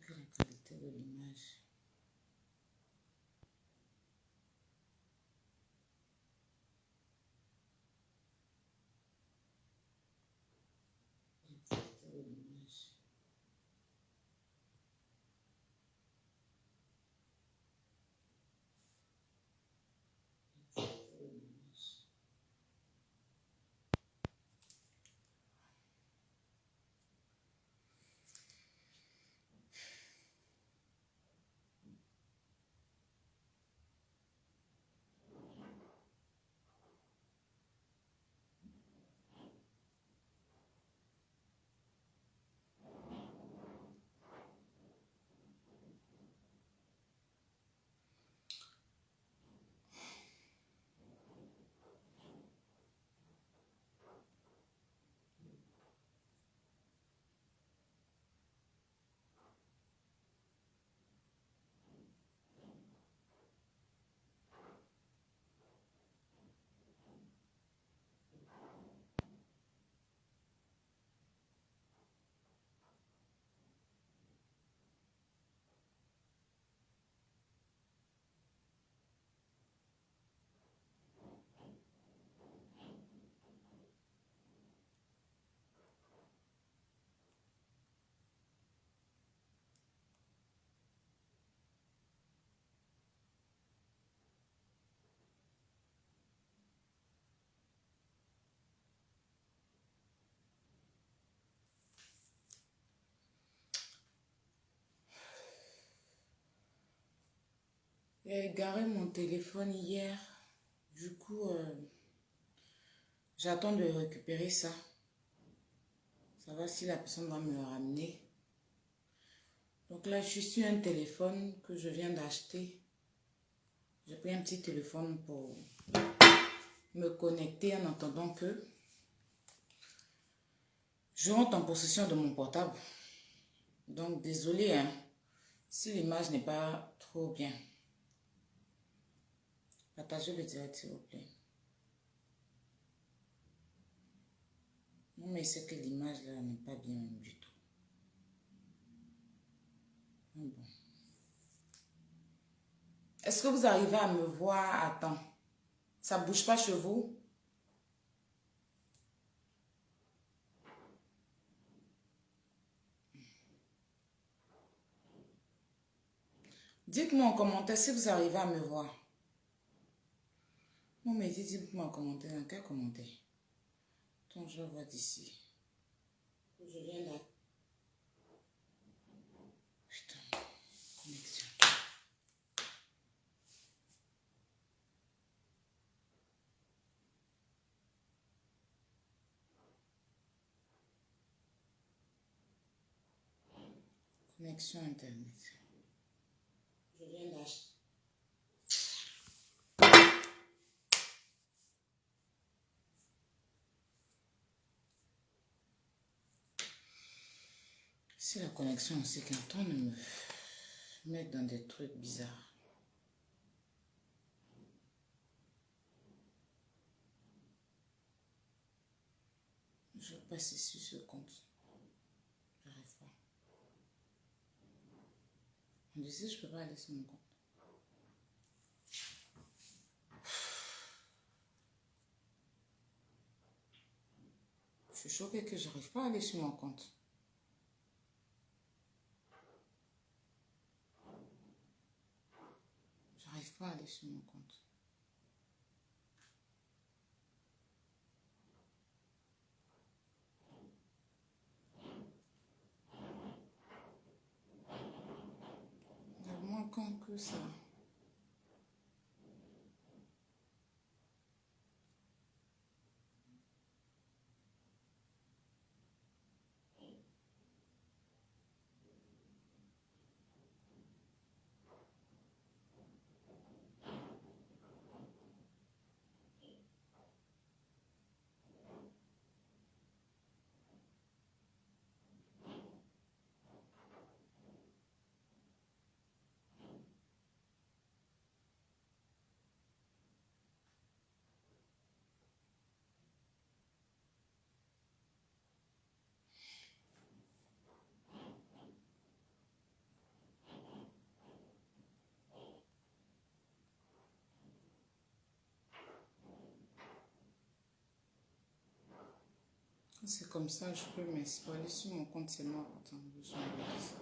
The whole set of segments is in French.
que la qualité de l'image. La qualité de l'image. La qualité de l'image. J'ai garé mon téléphone hier. Du coup, j'attends de récupérer ça. Ça va si la personne va me le ramener. Donc là, je suis sur un téléphone que je viens d'acheter. J'ai pris un petit téléphone pour me connecter en attendant que je rentre en possession de mon portable. Donc, désolé hein, si l'image n'est pas trop bien. Partagez le direct, s'il vous plaît. Non, mais c'est que l'image là n'est pas bien du tout. Bon. Est-ce que vous arrivez à me voir à temps? Ça ne bouge pas chez vous? Dites-moi en commentaire si vous arrivez à me voir. Non, mais dites-moi en commentaire. Dans quel commentaire? Donc, je vois d'ici. Je viens là. Putain, connexion. Connexion Internet. Je viens d'acheter. C'est la connexion aussi qui est en train de me mettre dans des trucs bizarres. Je vais passer sur ce compte. J'arrive pas. On disait je peux pas aller sur mon compte. Je suis choquée que j'arrive pas à aller sur mon compte. J'arrive pas à aller sur mon compte. Il y a moins con que ça. C'est comme ça, je peux, mais c'est pour aller sur mon compte, c'est mort. Attends, je vais enlever ça.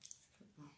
Je peux pas.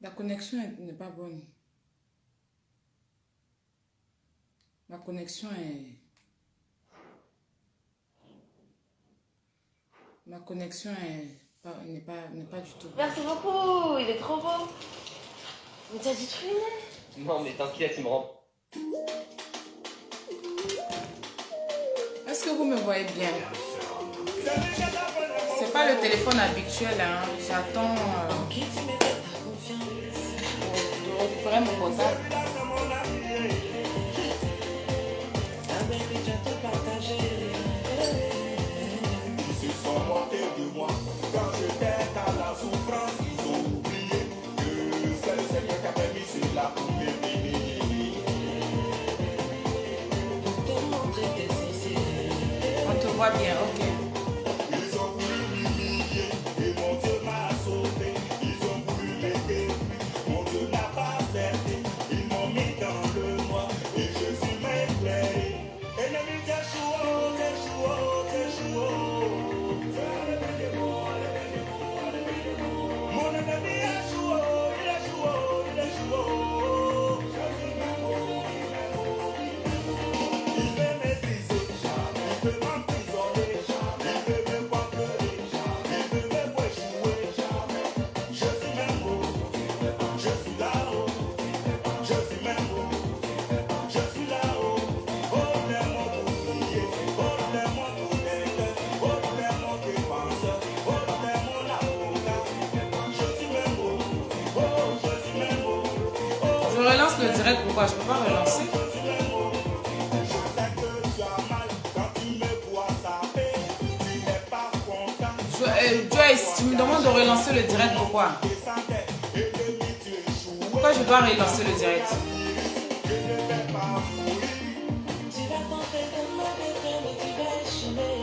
La connexion n'est pas bonne. La connexion est... Ma connexion n'est pas du tout. Merci beaucoup, il est trop beau. Mais t'as dû te ruiner. Non, mais t'inquiète, il me rend. Est-ce que vous me voyez bien? C'est pas le téléphone habituel, hein. J'attends de récupérer mon portable. Ils sont moqués de moi quand j'étais dans la souffrance. Ils ont oublié que c'est le Seigneur qui a permis cela pour m'aimer. On te voit bien, ok. Ils ont voulu m'humilier et mon Dieu m'a sauvé. Ils ont voulu m'aider, mon Dieu n'a pas accepté. Ils m'ont mis dans le noir et je suis éclairé. Ennemi Joshua, Joshua, Joshua. Mon ennemi a joué, il a joué, il a joué. Il veut m'épuiser, il veut m'emprisonner, il veut me voir pleurer, il veut me voir échouer. Je suis même beau, je suis là-haut, je suis même beau, je suis là-haut. Oh, les mots pour prier, oh, les mots pour aider, oh, les mots défenseurs, oh, les mots l'avocat. Je suis même beau, oh, je suis même beau, oh, Je relance le direct, pourquoi je peux pas relancer? je sais que tu as mal quand tu me vois saper, tu n'es pas content. Joyce, tu me demandes de relancer le direct, pourquoi? Descendais et demi tu échoues. Pourquoi je dois relancer le direct? Je ne vais pas mourir. Tu vas tenter de me détruire, mais tu vas échouer.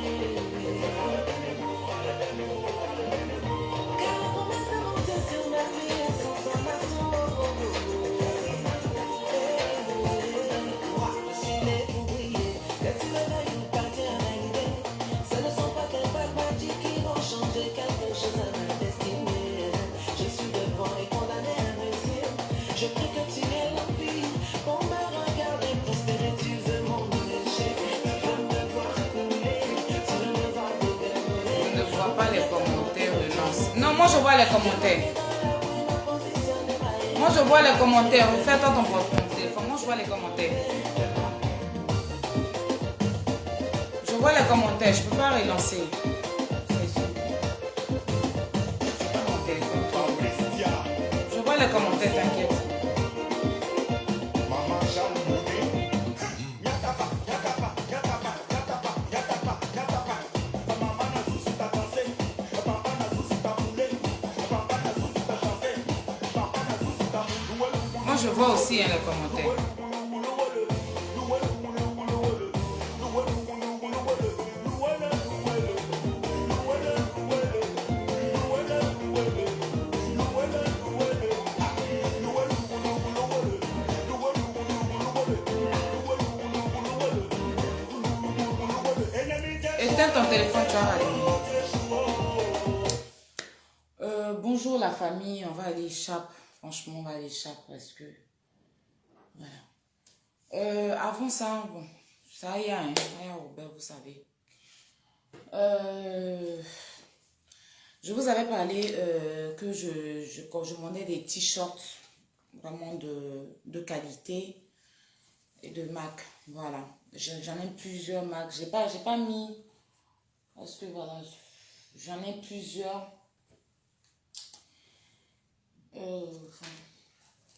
Car la promesse de mon Dieu sur ma vie est sans formation. Moi, je suis né pour briller. Que tu le veuilles ou pas, tu as validé. Ce ne sont pas tes bagues magiques qui vont changer quelque chose à ma destinée. Je suis devant et condamné à réussir. Je prie que tu aies l'envie pour me regarder prospérer. Tu veux mon échec, tu veux me voir couler, tu veux me voir dégringoler. Je ne vois pas les commentaires, relance. Non, moi je vois les commentaires. Moi je vois les commentaires. Fais toi ton téléphone. Moi je vois les commentaires. Je vois les commentaires. Je peux pas relancer. les commentaires, t'inquiète. Maman Jeanne Moi, je vois aussi hein, les commentaires. Éteins ton téléphone, tu vas aller. Bonjour la famille, on va aller chape. Franchement, on va aller chape parce que... Voilà. Avant ça, bon, ça y est, hein, Robert, vous savez. Je vous avais parlé que je commandais des t-shirts vraiment de qualité et de marque. Voilà. J'en ai plusieurs marques. J'ai pas mis... Parce que voilà, j'en ai plusieurs.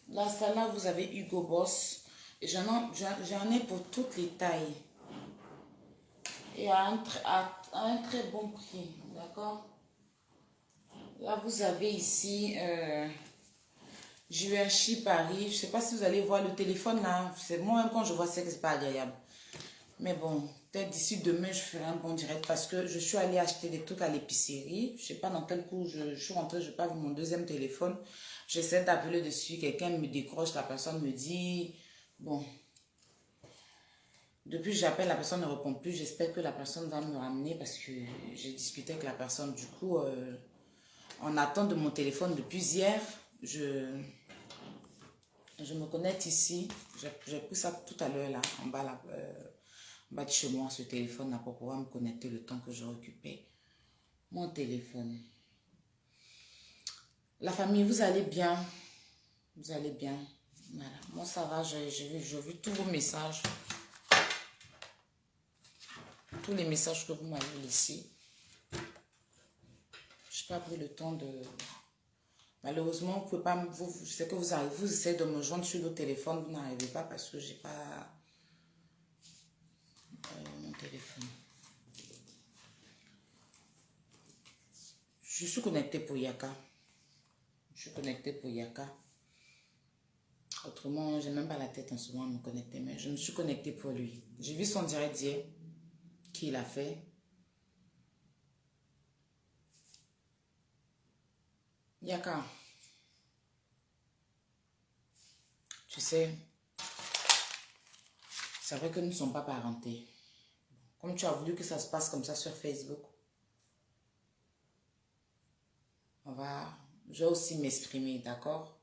Là, celle-là, vous avez Hugo Boss. Et j'en ai pour toutes les tailles. Et à un très bon prix. D'accord? Là, vous avez ici Givenchy Paris. Je ne sais pas si vous allez voir le téléphone là. C'est moi-même quand je vois ça que c'est pas agréable. Mais bon, peut-être d'ici demain, je ferai un bon direct parce que je suis allée acheter des trucs à l'épicerie. Je ne sais pas dans quel coup je suis rentrée, je n'ai pas vu mon deuxième téléphone. J'essaie d'appeler dessus, quelqu'un me décroche, la personne me dit... Bon, depuis que j'appelle, la personne ne répond plus. J'espère que la personne va me ramener parce que j'ai discuté avec la personne. Du coup, en attente de mon téléphone depuis hier, je me connecte ici. J'ai pris ça tout à l'heure là, en bas là. En bas de chez moi, ce téléphone-là, pour pouvoir me connecter le temps que je récupère mon téléphone. La famille, vous allez bien? Vous allez bien? Voilà. Moi, ça va, j'ai vu tous vos messages. Tous les messages que vous m'avez laissés. Je n'ai pas pris le temps de... Malheureusement, vous pouvez pas... je sais que vous arrivez, vous essayez de me joindre sur le téléphone, vous n'arrivez pas parce que j'ai pas... mon téléphone. Je suis connectée pour Yaka. Je suis connectée pour Yaka. Autrement, je n'ai même pas la tête en ce moment à me connecter, mais je me suis connectée pour lui. J'ai vu son direct hier qu'il a fait. Yaka, tu sais, c'est vrai que nous ne sommes pas parentés. Comme tu as voulu que ça se passe comme ça sur Facebook, je vais aussi m'exprimer, d'accord?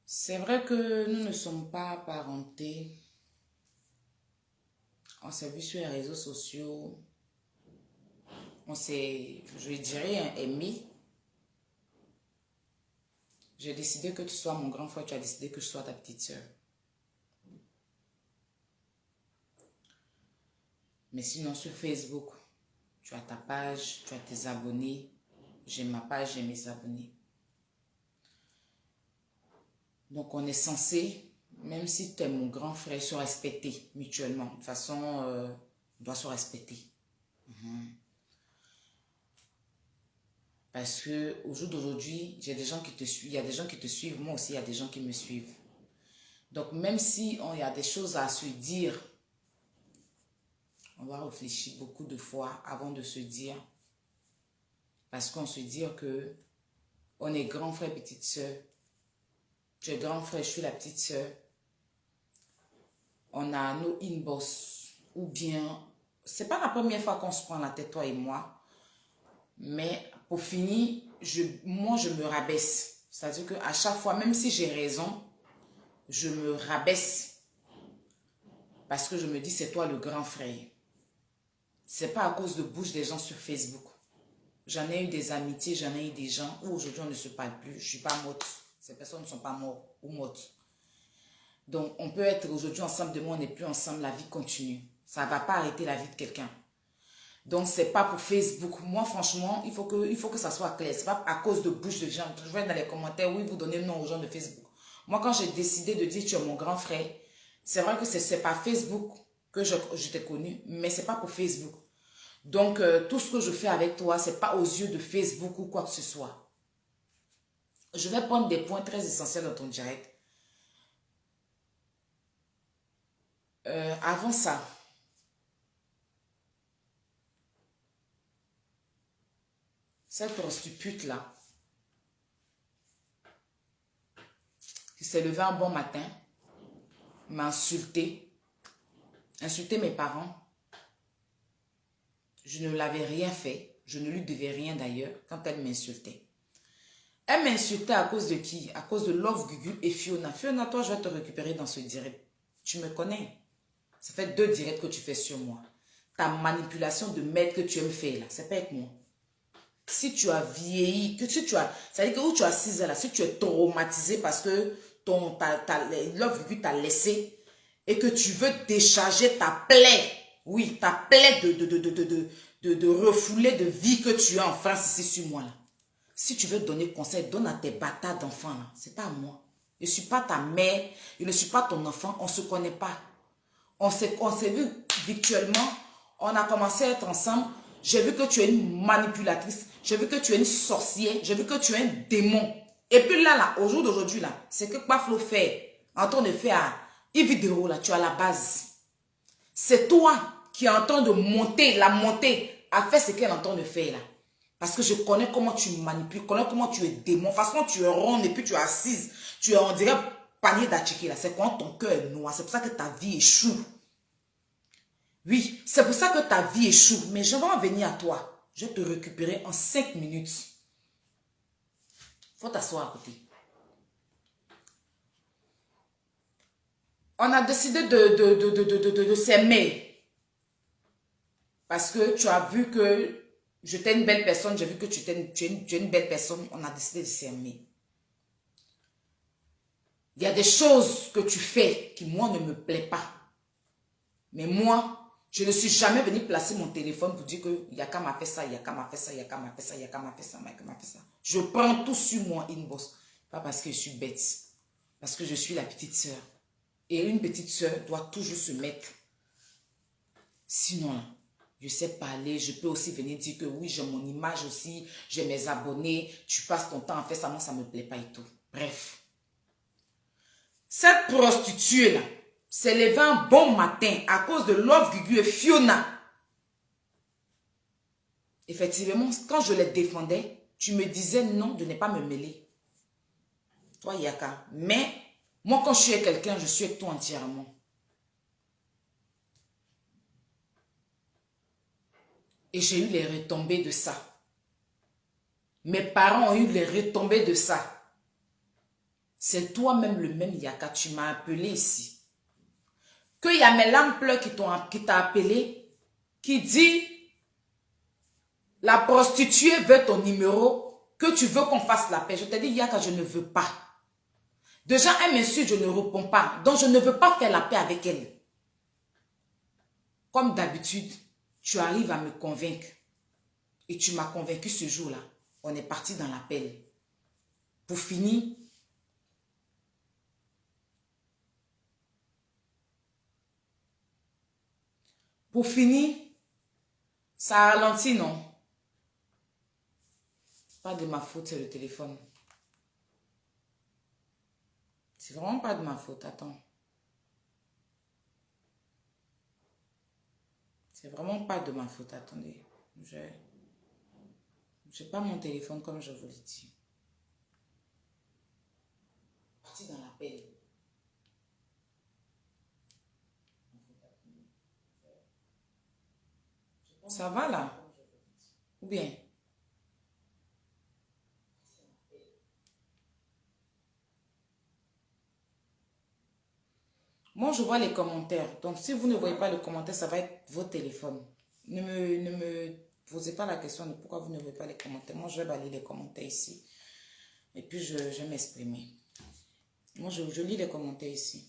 C'est vrai que nous ne sommes pas parentés. On s'est vu sur les réseaux sociaux. On s'est, je dirais, aimé. J'ai décidé que tu sois mon grand frère, tu as décidé que je sois ta petite soeur. Mais sinon, sur Facebook, tu as ta page, tu as tes abonnés. J'ai ma page, j'ai mes abonnés. Donc, on est censé, même si tu es mon grand frère, se respecter mutuellement. De toute façon, on doit se respecter. Parce qu'au jour d'aujourd'hui, j'ai des gens qui te suivent. Il y a des gens qui te suivent. Moi aussi, il y a des gens qui me suivent. Donc, même si il y a des choses à se dire, on va réfléchir beaucoup de fois avant de se dire. Parce qu'on se dit que on est grand frère, petite soeur. Tu es grand frère, je suis la petite soeur. On a nos inbox. Ou bien, c'est pas la première fois qu'on se prend la tête, toi et moi. Mais pour finir, moi, je me rabaisse. C'est-à-dire qu'à chaque fois, même si j'ai raison, je me rabaisse. Parce que je me dis, c'est toi le grand frère. C'est pas à cause de bouche des gens sur Facebook. J'en ai eu des amitiés, j'en ai eu des gens où aujourd'hui on ne se parle plus. Je ne suis pas morte. Ces personnes ne sont pas mortes ou mortes. Donc, on peut être aujourd'hui ensemble, demain on n'est plus ensemble, la vie continue. Ça ne va pas arrêter la vie de quelqu'un. Donc, c'est pas pour Facebook. Moi, franchement, il faut que ça soit clair. C'est pas à cause de bouche de gens. Je vois dans les commentaires, oui, vous donnez le nom aux gens de Facebook. Moi, quand j'ai décidé de dire tu es mon grand frère, c'est vrai que c'est pas Facebook que je t'ai connu, mais c'est pas pour Facebook. Donc, tout ce que je fais avec toi, c'est pas aux yeux de Facebook ou quoi que ce soit. Je vais prendre des points très essentiels dans ton direct. Avant ça, cette prostitute là, qui s'est levée un bon matin, m'a insulté mes parents. Je ne l'avais rien fait. Je ne lui devais rien d'ailleurs quand elle m'insultait. Elle m'insultait à cause de qui? À cause de Love Gugu et Fiona. Fiona, toi, je vais te récupérer dans ce direct. Tu me connais. Ça fait 2 directs que tu fais sur moi. Ta manipulation de merde que tu aimes faire là, c'est pas avec moi. Si tu as vieilli, c'est-à-dire que où tu as 6 ans là, si tu es traumatisé parce que Love Gugu t'a laissé et que tu veux décharger ta plaie, oui, ta plaie de refouler de vie que tu as en France ici sur moi là. Si tu veux donner conseil, donne à tes bâtards d'enfants là. C'est pas à moi. Je ne suis pas ta mère, je ne suis pas ton enfant, on ne se connaît pas. On s'est vu virtuellement, on a commencé à être ensemble. J'ai vu que tu es une manipulatrice, j'ai vu que tu es une sorcière, j'ai vu que tu es un démon. Et puis là, au jour d'aujourd'hui, là, c'est que Paflo fait, en train de faire une vidéo, là, tu as la base. C'est toi qui es en train de monter, la montée, à faire ce qu'elle est en train de faire là. Parce que je connais comment tu manipules, je connais comment tu es démon. De toute façon, tu es ronde et puis tu es assise. Tu es, on dirait, panier d'achiki là. C'est quand ton cœur est noir. C'est pour ça que ta vie échoue. Oui, c'est pour ça que ta vie échoue. Mais je vais en venir à toi. Je vais te récupérer en 5 minutes. Faut t'asseoir à côté. On a décidé de s'aimer. Parce que tu as vu que j'étais une belle personne, j'ai vu que tu es une belle personne, on a décidé de s'aimer. Il y a des choses que tu fais qui, moi, ne me plaisent pas. Mais moi, je ne suis jamais venue placer mon téléphone pour dire que Yaka m'a fait ça, Yaka m'a fait ça, Yaka m'a fait ça, Yaka m'a fait ça, Yaka m'a fait ça. Je prends tout sur moi, inbox. Pas parce que je suis bête, parce que je suis la petite sœur. Et une petite sœur doit toujours se mettre. Sinon, là, je sais parler, je peux aussi venir dire que oui, j'ai mon image aussi, j'ai mes abonnés, tu passes ton temps à faire ça, moi ça ne me plaît pas et tout. Bref. Cette prostituée-là s'est levée un bon matin à cause de Love Gugu et Fiona. Effectivement, quand je les défendais, tu me disais non de ne pas me mêler. Toi, Yaka. Mais moi, quand je suis avec quelqu'un, je suis avec toi entièrement. Et j'ai eu les retombées de ça. Mes parents ont eu les retombées de ça. C'est toi-même le même Yaka. Tu m'as appelé ici. Qu'il y a mes larmes pleurs qui t'a appelé, qui dit la prostituée veut ton numéro, que tu veux qu'on fasse la paix. Je t'ai dit Yaka, je ne veux pas. Déjà, elle m'insulte, je ne réponds pas. Donc, je ne veux pas faire la paix avec elle. Comme d'habitude, tu arrives à me convaincre. Et tu m'as convaincu ce jour-là. On est parti dans l'appel. Pour finir, ça ralentit, non? Pas de ma faute, c'est le téléphone. C'est vraiment pas de ma faute, attends. C'est vraiment pas de ma faute, attendez. J'ai pas mon téléphone comme je vous l'ai dit. Parti dans l'appel. Ça va là? Ou bien? Moi, je vois les commentaires. Donc, si vous ne voyez pas les commentaires, ça va être votre téléphone. Ne me posez pas la question de pourquoi vous ne voyez pas les commentaires. Moi, je vais balayer les commentaires ici. Et puis, je vais m'exprimer. Moi, je lis les commentaires ici.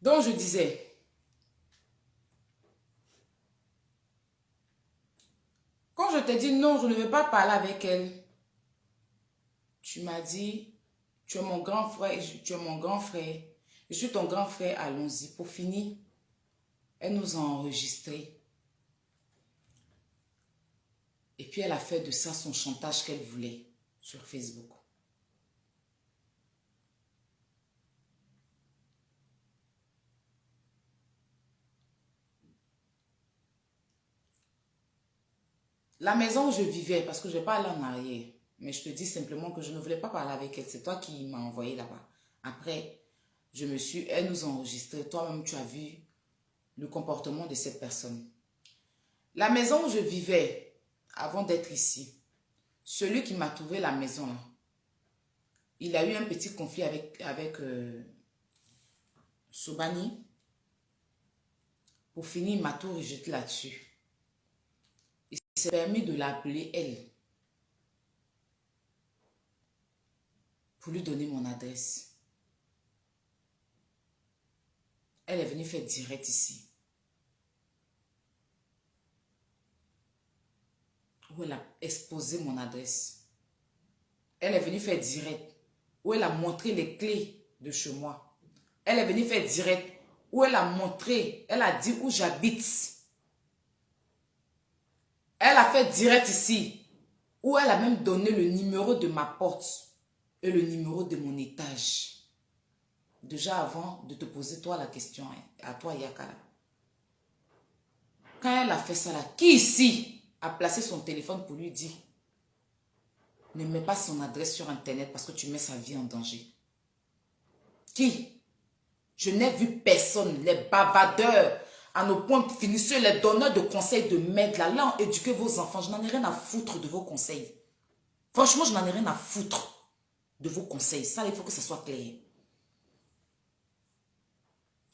Donc, je disais, quand je t'ai dit non, je ne veux pas parler avec elle, tu m'as dit, tu es mon grand frère, tu es mon grand frère, je suis ton grand frère, allons-y. Pour finir, elle nous a enregistrés. Et puis, elle a fait de ça son chantage qu'elle voulait sur Facebook. La maison où je vivais, parce que je ne vais pas aller en arrière, mais je te dis simplement que je ne voulais pas parler avec elle. C'est toi qui m'as envoyé là-bas. Après, elle nous a enregistré. Toi-même, tu as vu le comportement de cette personne. La maison où je vivais, avant d'être ici, celui qui m'a trouvé la maison là, il a eu un petit conflit avec Sobani. Pour finir, il m'a tout rejeté là-dessus. Il s'est permis de l'appeler elle pour lui donner mon adresse. Elle est venue faire direct ici. Où elle a exposé mon adresse. Elle est venue faire direct. Où elle a montré les clés de chez moi. Elle est venue faire direct. Où elle a montré, elle a dit où j'habite. Elle a fait direct ici. Où elle a même donné le numéro de ma porte. Et le numéro de mon étage. Déjà avant de te poser toi la question, à toi Yakala. Quand elle a fait ça là, qui ici a placé son téléphone pour lui dire ne mets pas son adresse sur internet parce que tu mets sa vie en danger? Qui? Je n'ai vu personne, les bavardeurs, à nos points finisseurs, les donneurs de conseils de merde, là, éduquez vos enfants. Je n'en ai rien à foutre de vos conseils. Franchement, je n'en ai rien à foutre de vos conseils. Ça, il faut que ça soit clair.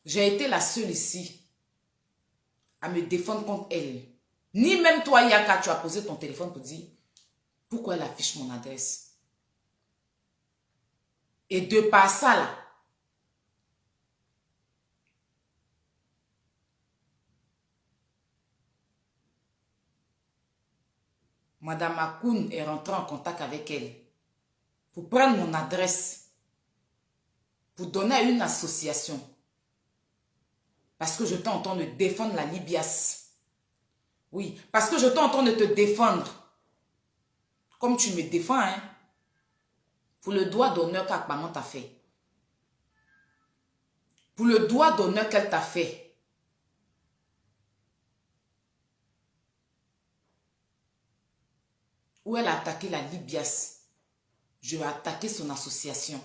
J'ai été la seule ici à me défendre contre elle. Ni même toi, Yaka, tu as posé ton téléphone pour dire pourquoi elle affiche mon adresse. Et de par ça, là, Madame Akoun est rentrée en contact avec elle pour prendre mon adresse, pour donner à une association. Parce que je t'ai en train de défendre la Libias. Oui, parce que je t'ai en train de te défendre. Comme tu me défends, hein. Pour le droit d'honneur qu'Akpaman t'a fait. Pour le droit d'honneur qu'elle t'a fait. Où elle a attaqué la Libias. Je vais attaquer son association.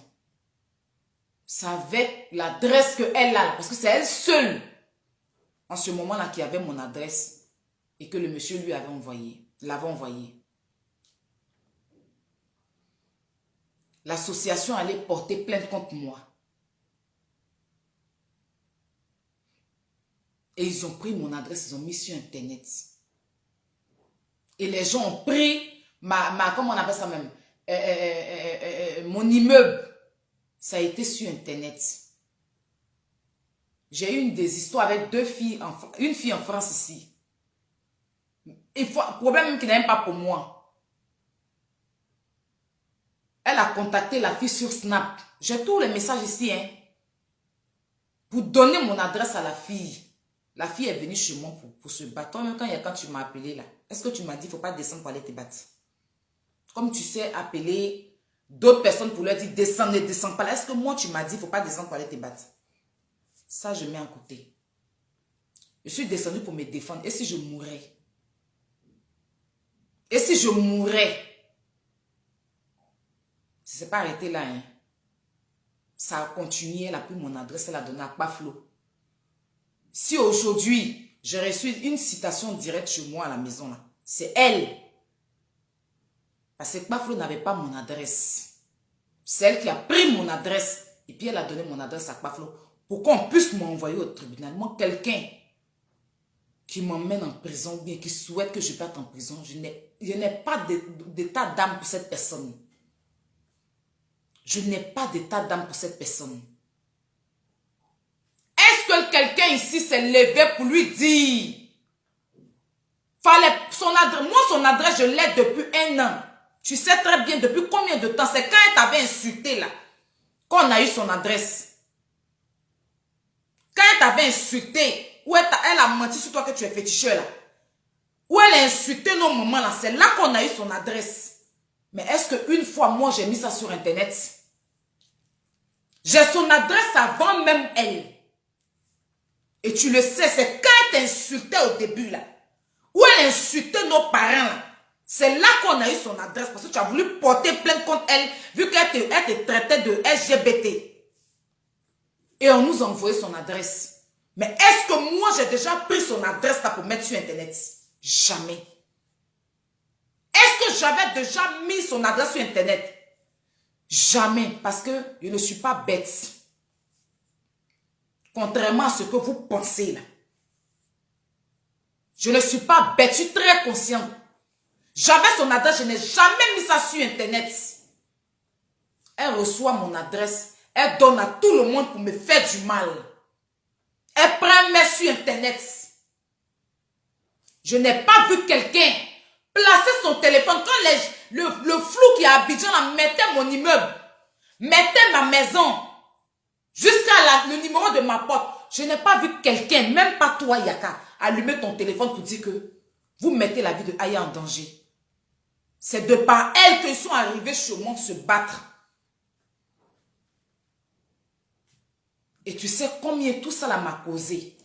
C'est avec l'adresse qu'elle a. Parce que c'est elle seule, en ce moment-là, qui avait mon adresse. Et que le monsieur lui avait envoyé. L'avait envoyé. L'association allait porter plainte contre moi. Et ils ont pris mon adresse, ils ont mis sur internet. Et les gens ont pris comment on appelle ça même, mon immeuble. Ça a été sur internet. J'ai eu des histoires avec deux filles, une fille en France ici. Problème qui n'est même pas pour moi. Elle a contacté la fille sur Snap. J'ai tous les messages ici, hein. Pour donner mon adresse à la fille. La fille est venue chez moi pour se battre. Même quand tu m'as appelé là, est-ce que tu m'as dit qu'il ne faut pas descendre pour aller te battre? Comme tu sais appeler d'autres personnes pour leur dire descends, ne descends pas là. Est-ce que moi tu m'as dit qu'il ne faut pas descendre pour aller te battre? Ça, je mets à côté. Je suis descendue pour me défendre. Et si je mourais? Et si je mourais? Ça ne s'est pas arrêté là, hein. Ça a continué. Elle a pris mon adresse, elle a donné à Paflo. Si aujourd'hui, j'ai reçu une citation directe chez moi à la maison, là, c'est elle. Parce que Paflo n'avait pas mon adresse. C'est elle qui a pris mon adresse. Et puis elle a donné mon adresse à Paflo. Pour qu'on puisse m'envoyer au tribunal. Moi, quelqu'un qui m'emmène en prison, ou bien qui souhaite que je parte en prison, je n'ai pas d'état d'âme pour cette personne. Je n'ai pas d'état d'âme pour cette personne. Est-ce quelqu'un ici s'est levé pour lui dire. Fallait son adresse. Moi, son adresse, je l'ai depuis 1 an. Tu sais très bien depuis combien de temps. C'est quand elle t'avait insulté là qu'on a eu son adresse. Quand elle t'avait insulté, ou elle a menti sur toi que tu es féticheur là. Ou elle a insulté nos mamans là. C'est là qu'on a eu son adresse. Mais est-ce qu'une fois, moi, j'ai mis ça sur Internet? J'ai son adresse avant même elle. Et tu le sais, c'est quand elle t'insultait au début là. Où elle insultait nos parents là. C'est là qu'on a eu son adresse. Parce que tu as voulu porter plainte contre elle. Vu qu'elle te traitait de LGBT. Et on nous a envoyé son adresse. Mais est-ce que moi j'ai déjà pris son adresse là pour mettre sur Internet? Jamais. Est-ce que j'avais déjà mis son adresse sur Internet? Jamais. Parce que je ne suis pas bête. Contrairement à ce que vous pensez là. Je ne suis pas bête. Je suis très consciente. J'avais son adresse. Je n'ai jamais mis ça sur Internet. Elle reçoit mon adresse. Elle donne à tout le monde pour me faire du mal. Elle prend mes sur Internet. Je n'ai pas vu quelqu'un placer son téléphone. Quand le flou qui est à Abidjan là, mettait mon immeuble, mettait ma maison, jusqu'à le numéro de ma porte. Je n'ai pas vu quelqu'un, même pas toi Yaka, allumer ton téléphone pour dire que vous mettez la vie de Aya en danger. C'est de par elle qu'ils sont arrivés chez moi se battre. Et tu sais combien tout ça m'a causé.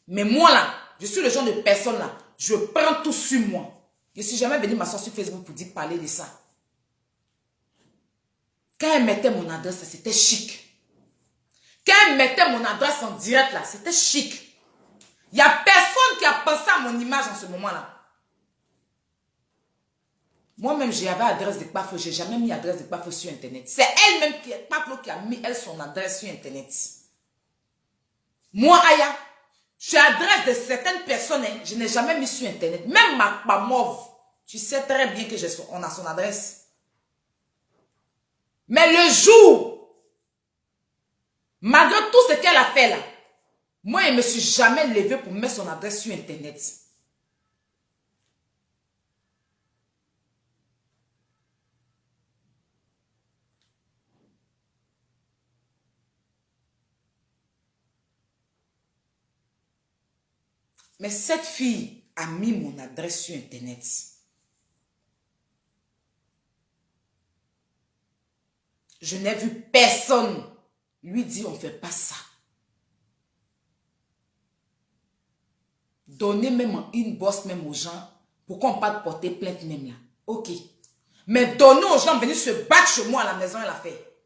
Mais moi là, je suis le genre de personne là, je prends tout sur moi. Je ne suis jamais venu m'asseoir sur Facebook pour dire parler de ça. Quand elle mettait mon adresse, c'était chic. Quand elle mettait mon adresse en direct là, c'était chic. Il n'y a personne qui a pensé à mon image en ce moment-là. Moi-même, j'avais adresse de Kpaflo. Je n'ai jamais mis adresse de Kpaflo sur Internet. C'est elle-même, Kpaflo, qui a mis elle, son adresse sur Internet. Moi, Aya, je suis adresse de certaines personnes, hein, je n'ai jamais mis sur Internet. Même ma mauve, tu sais très bien que on a son adresse. Mais le jour, malgré tout ce qu'elle a fait là, moi, je ne me suis jamais levée pour mettre son adresse sur Internet. Mais cette fille a mis mon adresse sur Internet. Je n'ai vu personne lui dire on ne fait pas ça. Donner même en inbox même aux gens pour qu'on pas porter plainte même là. Ok. Mais donner aux gens venir se battre chez moi à la maison, elle a fait.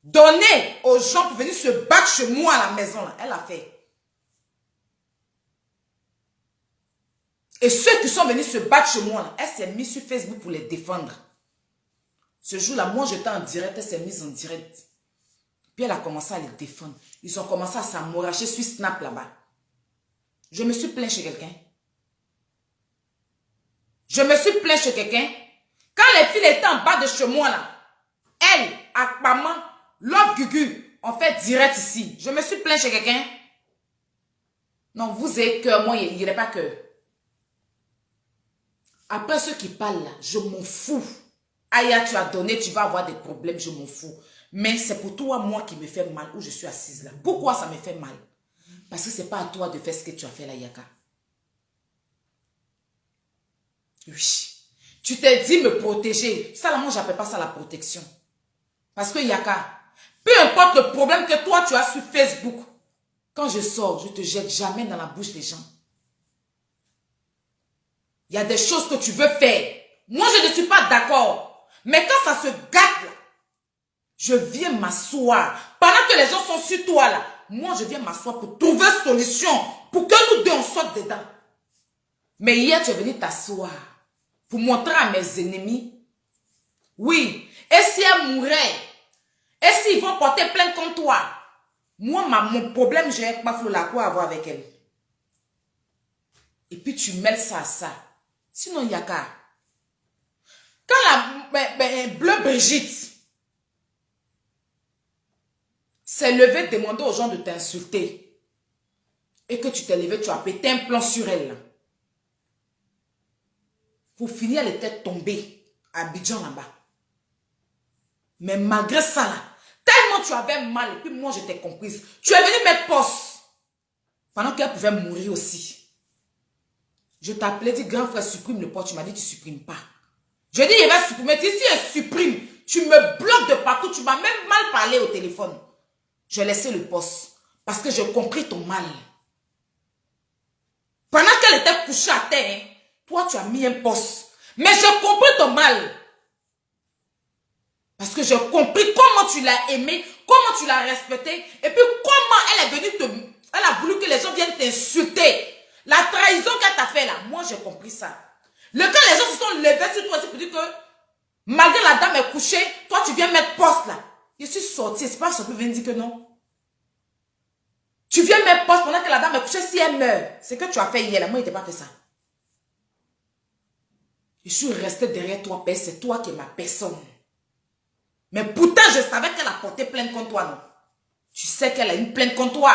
Donner aux gens pour venir se battre chez moi à la maison là, elle a fait. Et ceux qui sont venus se battre chez moi là, elle s'est mise sur Facebook pour les défendre. Ce jour-là, moi j'étais en direct, elle s'est mise en direct. Puis elle a commencé à les défendre. Ils ont commencé à s'amouracher sur Snap là-bas. Je me suis plaint chez quelqu'un. Je me suis plaint chez quelqu'un. Quand les filles étaient en bas de chez moi là, elle, Akpaman, Love Gugu, ont fait direct ici. Je me suis plaint chez quelqu'un. Non, vous avez cœur, moi il n'y a pas cœur. Après ceux qui parlent là, je m'en fous. Aya, tu as donné, tu vas avoir des problèmes, je m'en fous. Mais c'est pour toi, moi, qui me fait mal, où je suis assise là. Pourquoi ça me fait mal? Parce que ce n'est pas à toi de faire ce que tu as fait là, Yaka. Oui. Tu t'es dit me protéger. Ça là, moi, je n'appelle pas ça la protection. Parce que Yaka, peu importe le problème que toi, tu as sur Facebook, quand je sors, je ne te jette jamais dans la bouche des gens. Il y a des choses que tu veux faire. Moi, je ne suis pas d'accord. Mais quand ça se gâte, là, je viens m'asseoir. Pendant que les gens sont sur toi, là, moi, je viens m'asseoir pour trouver une solution. Pour que nous deux, on sorte dedans. Mais hier, tu es venu t'asseoir. Pour montrer à mes ennemis. Oui. Et si elle mourait? Et s'ils vont porter plainte contre toi? Moi, mon problème, j'ai avec ma flou, quoi avoir avec elle? Et puis, tu mêles ça à ça. Sinon, Yaka, quand la bleue Brigitte, c'est t'es levé demander aux gens de t'insulter et que tu t'es levé, tu as pété un plan sur elle. Là. Pour finir, elle était tombée à Abidjan là-bas. Mais malgré ça, là, tellement tu avais mal, et puis moi je t'ai comprise, tu es venu mettre poste pendant qu'elle pouvait mourir aussi. Je t'appelais, dit grand frère, supprime le poste. Tu m'as dit, tu ne supprimes pas. Je dis, il va supprimer. Tu dis, si elle supprime, tu me bloques de partout. Tu m'as même mal parlé au téléphone. Je laissé le poste parce que j'ai compris ton mal. Pendant qu'elle était couchée à terre, hein, toi, tu as mis un poste. Mais j'ai compris ton mal. Parce que j'ai compris comment tu l'as aimé, comment tu l'as respecté, et puis comment elle est venue te... Elle a voulu que les gens viennent t'insulter. La trahison qu'elle t'a fait là, moi j'ai compris ça. Le cas les gens se sont levés sur toi aussi pour dire que malgré la dame est couchée, toi tu viens mettre poste là. Je suis sortie, c'est pas ça peut venir dire que non. Tu viens mettre poste pendant que la dame est couchée, si elle meurt. C'est que tu as fait hier là, moi je n'ai pas fait ça. Je suis restée derrière toi, père, c'est toi qui es ma personne. Mais pourtant je savais qu'elle a porté plainte contre toi, non. Tu sais qu'elle a une plainte contre toi.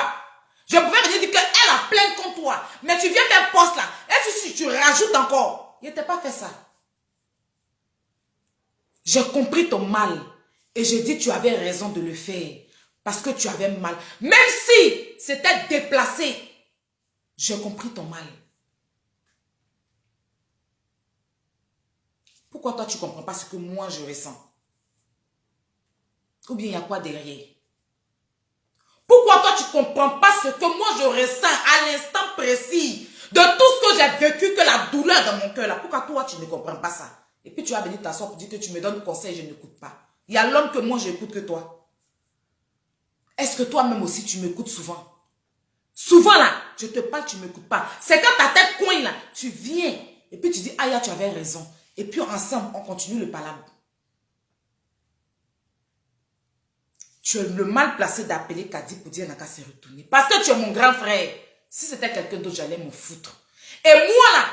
Je pouvais venir dire qu'elle a plainte contre toi. Mais tu viens faire poste là. Et si tu rajoutes encore. Il n'était pas fait ça. J'ai compris ton mal. Et j'ai dit tu avais raison de le faire. Parce que tu avais mal. Même si c'était déplacé. J'ai compris ton mal. Pourquoi toi tu ne comprends pas ce que moi je ressens? Ou bien il y a quoi derrière? Pourquoi toi tu ne comprends pas ce que moi je ressens à l'instant précis de tout ce que j'ai vécu, que la douleur dans mon cœur là? Pourquoi toi tu ne comprends pas ça? Et puis tu vas venir t'asseoir pour dire que tu me donnes conseil, je n'écoute pas. Il y a l'homme que moi j'écoute que toi. Est-ce que toi-même aussi tu m'écoutes souvent? Souvent là, je te parle, tu ne m'écoutes pas. C'est quand ta tête coigne là, tu viens et puis tu dis, ah tu avais raison. Et puis ensemble, on continue le palabre. Tu es le mal placé d'appeler Kadi pour dire n'a qu'à se retourner. Parce que tu es mon grand frère. Si c'était quelqu'un d'autre, j'allais me foutre. Et moi là,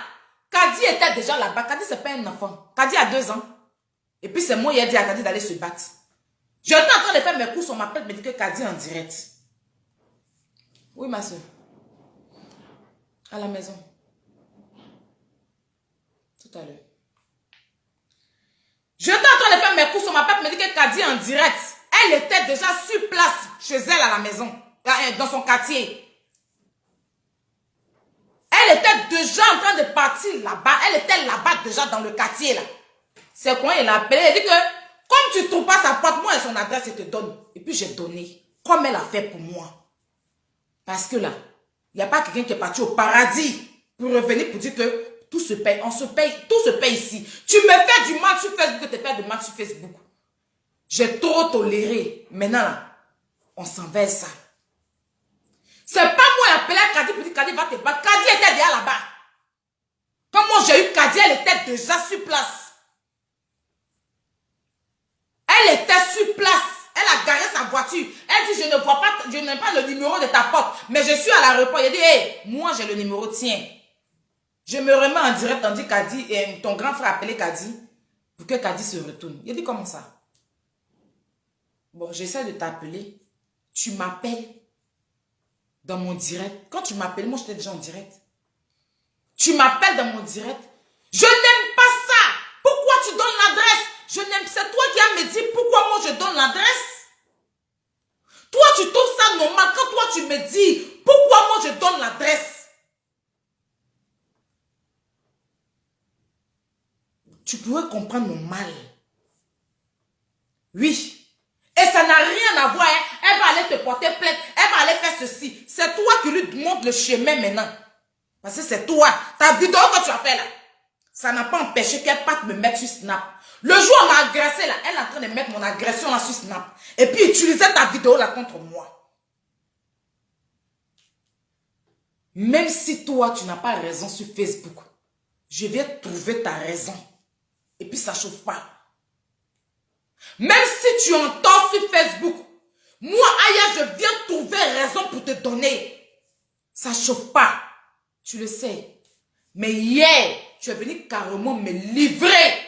Kadi était déjà là-bas. Kadi, c'est pas un enfant. Kadi a 2 ans. Et puis c'est moi qui ai dit à Kadi d'aller se battre. J'étais en train de faire mes courses, on m'appelle, me dit que Kadi est en direct. Oui, ma soeur. À la maison. Tout à l'heure. J'étais en train de faire mes courses, on m'appelle, me dit que Kadi est en direct. Elle était déjà sur place chez elle à la maison, dans son quartier. Elle était déjà en train de partir là-bas. Elle était là-bas déjà dans le quartier là. C'est quand elle a appelé, elle dit que comme tu ne trouves pas sa porte, moi et son adresse, elle te donne. Et puis j'ai donné, comme elle a fait pour moi. Parce que là, il n'y a pas quelqu'un qui est parti au paradis pour revenir pour dire que tout se paye, on se paye, tout se paye ici. Tu me fais du mal sur Facebook, tu te fais du mal sur Facebook. J'ai trop toléré. Maintenant, là, on s'en va ça. C'est pas moi qui appelé Kadi pour dire Kadi va te battre. Kadi était déjà là-bas. Quand moi j'ai eu Kadi, elle était déjà sur place. Elle était sur place. Elle a garé sa voiture. Elle dit, je ne vois pas, je n'ai pas le numéro de ta porte. Mais je suis à l'aéroport. Elle dit, hey, moi j'ai le numéro, tiens. Je me remets en direct, tandis Kadi, et ton grand frère a appelé Kadi pour que Kadi se retourne. Il dit, comment ça? Bon, j'essaie de t'appeler. Tu m'appelles dans mon direct. Quand tu m'appelles, moi, j'étais déjà en direct. Tu m'appelles dans mon direct. Je n'aime pas ça. Pourquoi tu donnes l'adresse? Je n'aime... C'est toi qui as me dit pourquoi moi, je donne l'adresse. Toi, tu trouves ça normal quand toi, tu me dis pourquoi moi, je donne l'adresse. Tu pourrais comprendre mon mal. Oui. Et ça n'a rien à voir. Hein. Elle va aller te porter plainte. Elle va aller faire ceci. C'est toi qui lui montres le chemin maintenant. Parce que c'est toi. Ta vidéo que tu as fait là. Ça n'a pas empêché qu'elle parte me mettre sur Snap. Le jour où on m'a agressé là. Elle est en train de mettre mon agression là sur Snap. Et puis utiliser ta vidéo là contre moi. Même si toi tu n'as pas raison sur Facebook. Je vais trouver ta raison. Et puis ça ne chauffe pas. Même si tu entends sur Facebook, moi, Aya, je viens trouver raison pour te donner. Ça ne chauffe pas. Tu le sais. Mais hier, tu es venu carrément me livrer.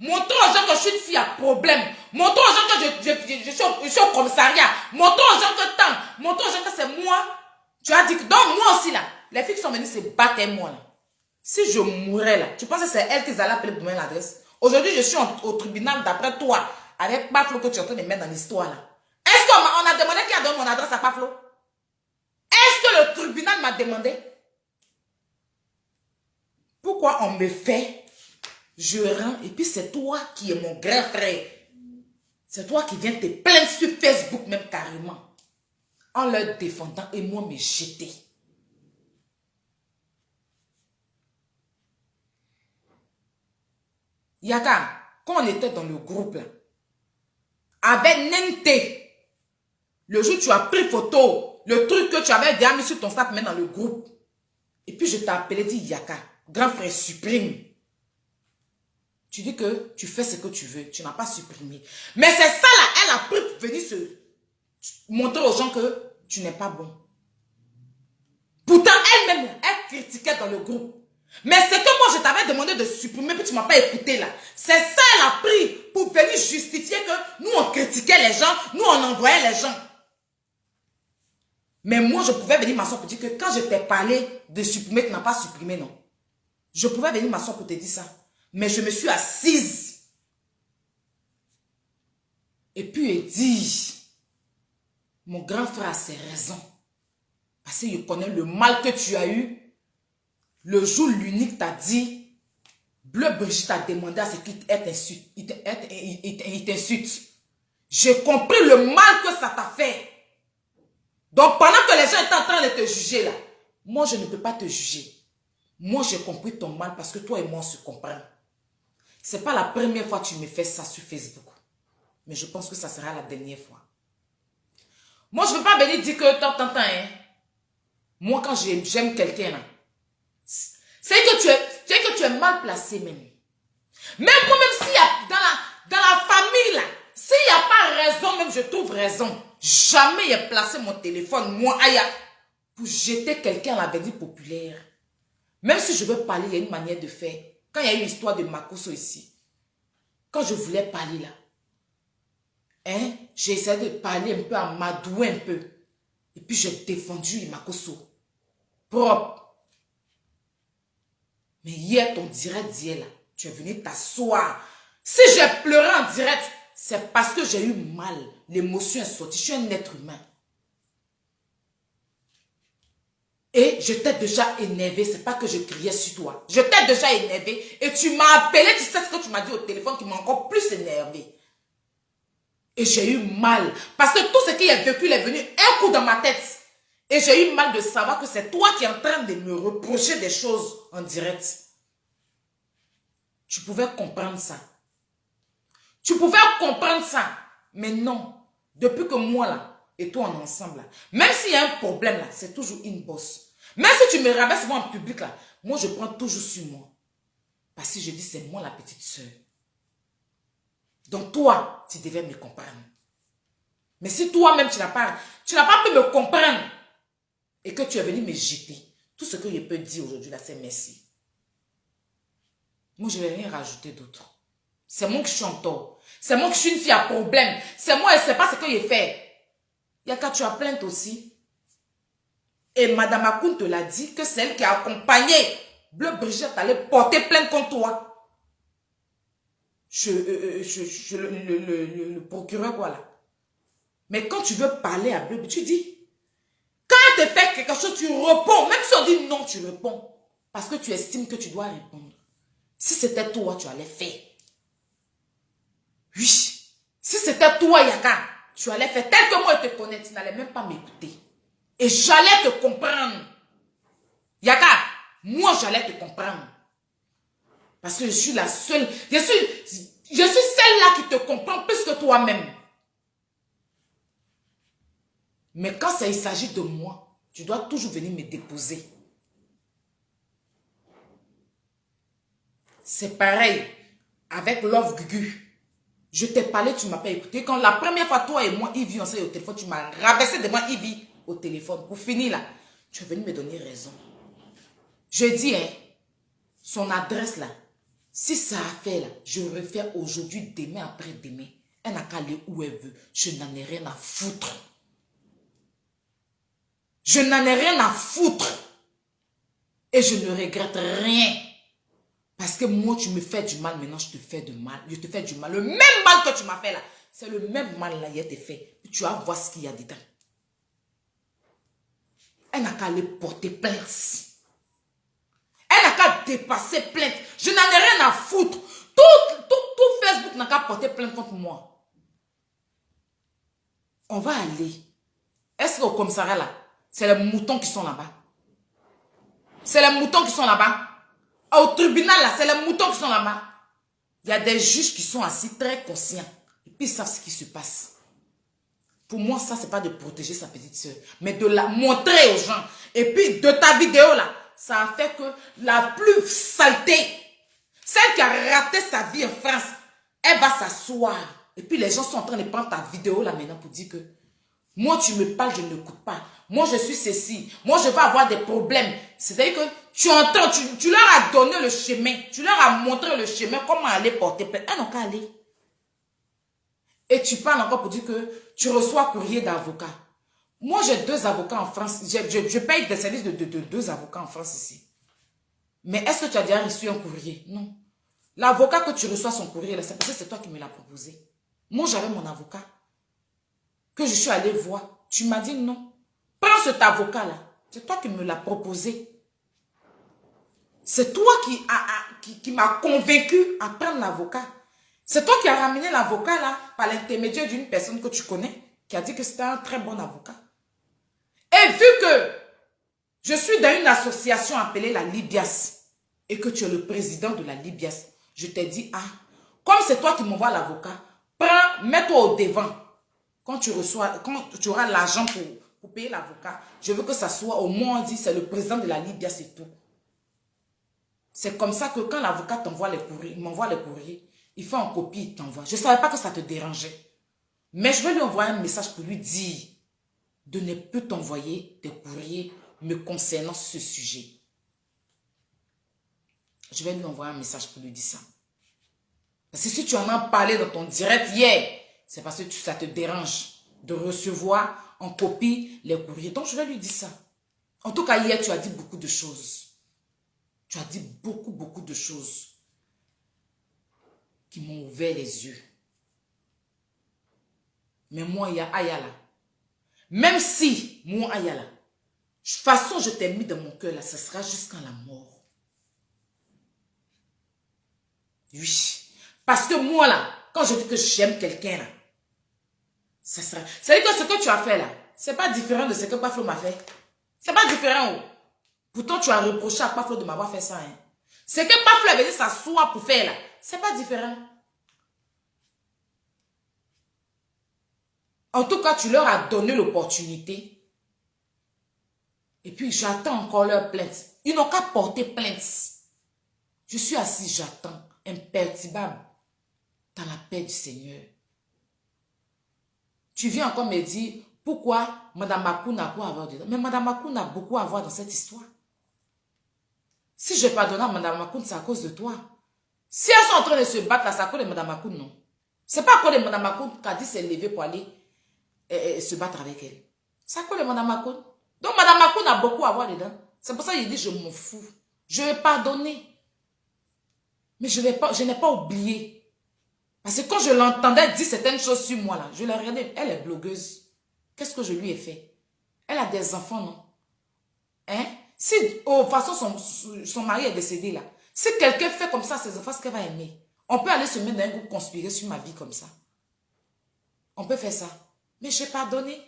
Montrer aux gens que je suis une fille à problème. Montre aux gens que je suis au commissariat. Montre aux gens que tant. Montre aux gens que c'est moi. Tu as dit que donc moi aussi là. Les filles qui sont venues se battre avec moi là. Si je mourais là, tu penses que c'est elles qui allaient appeler pour donner l'adresse? Aujourd'hui, je suis au tribunal d'après toi. Avec Paflo que tu es en train de mettre dans l'histoire là. Est-ce qu'on a demandé qui a donné mon adresse à Paflo? Est-ce que le tribunal m'a demandé? Pourquoi on me fait? Je rends et puis c'est toi qui es mon grand frère. C'est toi qui viens te plaindre sur Facebook même carrément. En leur défendant et moi me jeter. Yaka, quand on était dans le groupe là, avec Nente, le jour où tu as pris photo, le truc que tu avais déjà mis sur ton snap, mais dans le groupe. Et puis je t'ai appelé, dit Yaka, grand frère supprime. Tu dis que tu fais ce que tu veux, tu n'as pas supprimé. Mais c'est ça là, elle a pris pour venir se montrer aux gens que tu n'es pas bon. Pourtant elle-même, elle critiquait dans le groupe. Mais c'est que moi je t'avais demandé de supprimer puis tu ne m'as pas écouté là. C'est ça elle a pris pour venir justifier que nous on critiquait les gens, nous on envoyait les gens. Mais moi je pouvais venir m'asseoir pour dire que quand je t'ai parlé de supprimer, tu n'as pas supprimé non. Je pouvais venir m'asseoir pour te dire ça. Mais je me suis assise. Et puis il dit, mon grand frère a ses raisons. Parce qu'il connaît le mal que tu as eu. Le jour l'unique t'a dit, Bleu Brigitte t'a demandé à ce qu'il t'insulte. Il t'insulte. J'ai compris le mal que ça t'a fait. Donc pendant que les gens étaient en train de te juger là, moi je ne peux pas te juger. Moi j'ai compris ton mal parce que toi et moi on se comprend. C'est pas la première fois que tu me fais ça sur Facebook. Mais je pense que ça sera la dernière fois. Moi je ne veux pas venir dire que tant, hein. Moi quand j'aime quelqu'un là, c'est que tu es mal placé même. Même moi, même s'il y a dans la famille là, s'il n'y a pas raison, même je trouve raison. Jamais il a placé mon téléphone, moi, Aya, pour jeter quelqu'un à l'avenir populaire. Même si je veux parler, il y a une manière de faire. Quand il y a eu l'histoire de Makoso ici, quand je voulais parler là, hein, j'ai essayé de parler un peu, à m'adouer un peu. Et puis j'ai défendu Makoso. Propre. Mais hier, ton direct d'hier là, tu es venu t'asseoir. Si j'ai pleuré en direct, c'est parce que j'ai eu mal. L'émotion est sortie. Je suis un être humain. Et je t'ai déjà énervé. C'est pas que je criais sur toi. Je t'ai déjà énervé. Et tu m'as appelé. Tu sais ce que tu m'as dit au téléphone qui m'a encore plus énervé. Et j'ai eu mal. Parce que tout ce qui est vécu, il est venu un coup dans ma tête. Et j'ai eu mal de savoir que c'est toi qui es en train de me reprocher des choses en direct. Tu pouvais comprendre ça. Tu pouvais comprendre ça. Mais non. Depuis que moi là, et toi on est ensemble là, même s'il y a un problème là, c'est toujours une bosse. Même si tu me rabaisses moi en public là, moi je prends toujours sur moi. Parce que je dis c'est moi la petite soeur. Donc toi, tu devais me comprendre. Mais si toi-même tu n'as pas pu me comprendre, et que tu es venu me jeter, tout ce que je peux dire aujourd'hui là, c'est merci. Moi, je ne vais rien rajouter d'autre. C'est moi qui suis en tort. C'est moi qui suis une fille à problème. C'est moi et c'est pas ce que j'ai fait. Yaka, tu as plainte aussi. Et Madame Akoun te l'a dit que c'est elle qui a accompagné Bleu Brigitte allait porter plainte contre toi. Le procureur, voilà. Mais quand tu veux parler à Bleu, tu dis, quand elle te fait quelque chose, tu réponds. Même si on dit non, tu réponds. Parce que tu estimes que tu dois répondre. Si c'était toi, tu allais faire. Oui. Si c'était toi, Yaka, tu allais faire tel que moi je te connais. Tu n'allais même pas m'écouter. Et j'allais te comprendre. Yaka, moi j'allais te comprendre. Parce que je suis la seule. Je suis celle-là qui te comprend plus que toi-même. Mais quand il s'agit de moi, tu dois toujours venir me déposer. C'est pareil avec Love Gugu. Je t'ai parlé, tu ne m'as pas écouté. Quand la première fois, toi et moi, Yves, on s'est au téléphone, tu m'as rabaissé devant Yves au téléphone. Pour finir là, tu es venu me donner raison. Je dis, hein, son adresse là, si ça a fait là, je refais aujourd'hui, demain, après-demain. Elle n'a qu'à aller où elle veut. Je n'en ai rien à foutre. Je n'en ai rien à foutre. Et je ne regrette rien. Parce que moi, tu me fais du mal, maintenant je te fais du mal. Je te fais du mal. Le même mal que tu m'as fait là, c'est le même mal là, il a été fait. Puis tu vas voir ce qu'il y a dedans. Elle n'a qu'à aller porter plainte. Elle n'a qu'à dépasser plainte. Je n'en ai rien à foutre. Tout Facebook n'a qu'à porter plainte contre moi. On va aller. Est-ce qu'au commissariat là, c'est les moutons qui sont là-bas? C'est les moutons qui sont là-bas. Au tribunal là, c'est les moutons qui sont là-bas. Il y a des juges qui sont assis très conscients. Et puis ils savent ce qui se passe. Pour moi, ça, c'est pas de protéger sa petite soeur, mais de la montrer aux gens. Et puis, de ta vidéo là, ça a fait que la plus saleté, celle qui a raté sa vie en France, elle va s'asseoir. Et puis, les gens sont en train de prendre ta vidéo là maintenant pour dire que moi, tu me parles, je ne l'écoute pas. Moi, je suis ceci. Moi, je vais avoir des problèmes. C'est-à-dire que tu entends, tu leur as donné le chemin. Tu leur as montré le chemin, comment aller porter plainte. Elles n'ont qu'à aller. Et tu parles encore pour dire que tu reçois courrier d'avocat. Moi, j'ai 2 avocats en France. Je paye des services de 2 avocats en France ici. Mais est-ce que tu as déjà reçu un courrier? Non. L'avocat que tu reçois son courrier, c'est parce que c'est toi qui me l'as proposé. Moi, j'avais mon avocat que je suis allée voir. Tu m'as dit non. Prends cet avocat-là. C'est toi qui me l'as proposé. C'est toi qui m'a convaincu à prendre l'avocat. C'est toi qui as ramené l'avocat là par l'intermédiaire d'une personne que tu connais qui a dit que c'était un très bon avocat. Et vu que je suis dans une association appelée la Libias et que tu es le président de la Libias, je t'ai dit, ah, comme c'est toi qui m'envoies l'avocat, prends, mets-toi au devant. Quand tu auras l'argent pour payer l'avocat, je veux que ça soit au moins dit, c'est le président de la Libias et tout. C'est comme ça que quand l'avocat t'envoie les courriers, il m'envoie les courriers, il fait en copie, il t'envoie. Je ne savais pas que ça te dérangeait. Mais je vais lui envoyer un message pour lui dire de ne plus t'envoyer des courriers me concernant ce sujet. Je vais lui envoyer un message pour lui dire ça. Parce que si tu en as parlé dans ton direct hier, c'est parce que ça te dérange de recevoir en copie les courriers. Donc je vais lui dire ça. En tout cas, hier, tu as dit beaucoup de choses. Tu as dit beaucoup de choses qui m'ont ouvert les yeux. Mais moi, il y a Ayala. Même si, moi, Ayala, de toute façon, je t'ai mis dans mon cœur là, ce sera jusqu'à la mort. Oui. Parce que moi là, quand je dis que j'aime quelqu'un là, ça sera... C'est-à-dire que ce que tu as fait là, c'est pas différent de ce que Paflo m'a fait. C'est pas différent. Oh. Pourtant, tu as reproché à Paflo de m'avoir fait ça. Hein. Ce que Paflo avait dit s'asseoir pour faire là, c'est pas différent. En tout cas, tu leur as donné l'opportunité. Et puis, j'attends encore leur plainte. Ils n'ont qu'à porter plainte. Je suis assis, j'attends, imperturbable, dans la paix du Seigneur. Tu viens encore me dire, pourquoi Mme Makou n'a quoi avoir dedans? Mais Mme Makou n'a beaucoup à voir dans cette histoire. Si je pardonne à Mme Makou, c'est à cause de toi. Si elles sont en train de se battre, c'est à cause de Mme Makou, non. C'est pas à cause de Mme Makou qui a dit s'est levée pour aller se battre avec elle. C'est à cause de Mme Makou. Donc Mme Makou n'a beaucoup à voir dedans. C'est pour ça qu'il dit je m'en fous. Je vais pardonner. Mais je n'ai pas oublié. Parce que quand je l'entendais dire certaines choses sur moi, là, je l'ai regardé. Elle est blogueuse. Qu'est-ce que je lui ai fait? Elle a des enfants, non? Hein? Si, de toute façon, son mari est décédé, là. Si quelqu'un fait comme ça à ses enfants, ce qu'elle va aimer. On peut aller se mettre dans un groupe conspiré sur ma vie comme ça. On peut faire ça. Mais j'ai pardonné.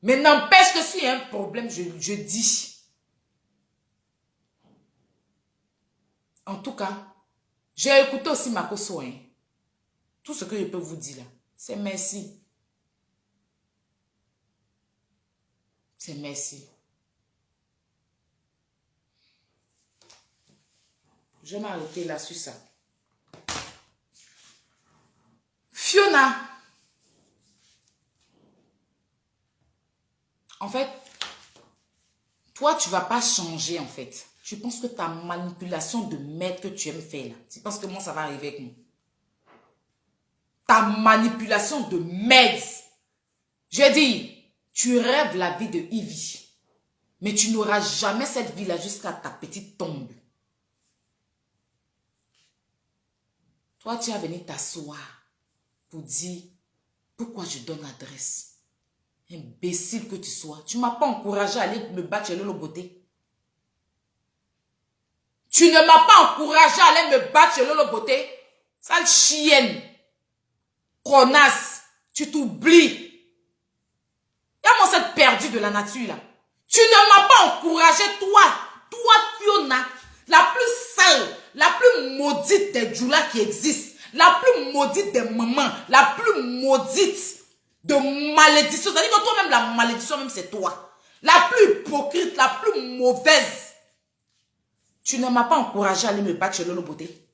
Mais n'empêche que s'il y a un problème, je dis. En tout cas, j'ai écouté aussi Mako Soin. Tout ce que je peux vous dire là, c'est merci. C'est merci. Je vais m'arrêter là sur ça. Fiona. En fait, toi, tu ne vas pas changer en fait. Je pense que ta manipulation de maître que tu aimes faire là, tu penses que moi, ça va arriver avec moi. Ta manipulation de merde. J'ai dit, tu rêves la vie de Ivy. Mais tu n'auras jamais cette vie-là jusqu'à ta petite tombe. Toi, tu as venu t'asseoir pour dire pourquoi je donne l'adresse. Imbécile que tu sois. Tu ne m'as pas encouragé à aller me battre chez Lolo Beauté. Tu ne m'as pas encouragé à aller me battre chez Lolo Beauté. Sale chienne. Connasse. Tu t'oublies. Il y a mon cette perdu de la nature là. Tu ne m'as pas encouragé, toi Fiona, la plus sale, la plus maudite des djoulas qui existent, la plus maudite des mamans, la plus maudite de malédiction. C'est-à-dire que toi-même, la malédiction, même c'est toi. La plus hypocrite, la plus mauvaise. Tu ne m'as pas encouragé à aller me battre chez Lolo Beauté.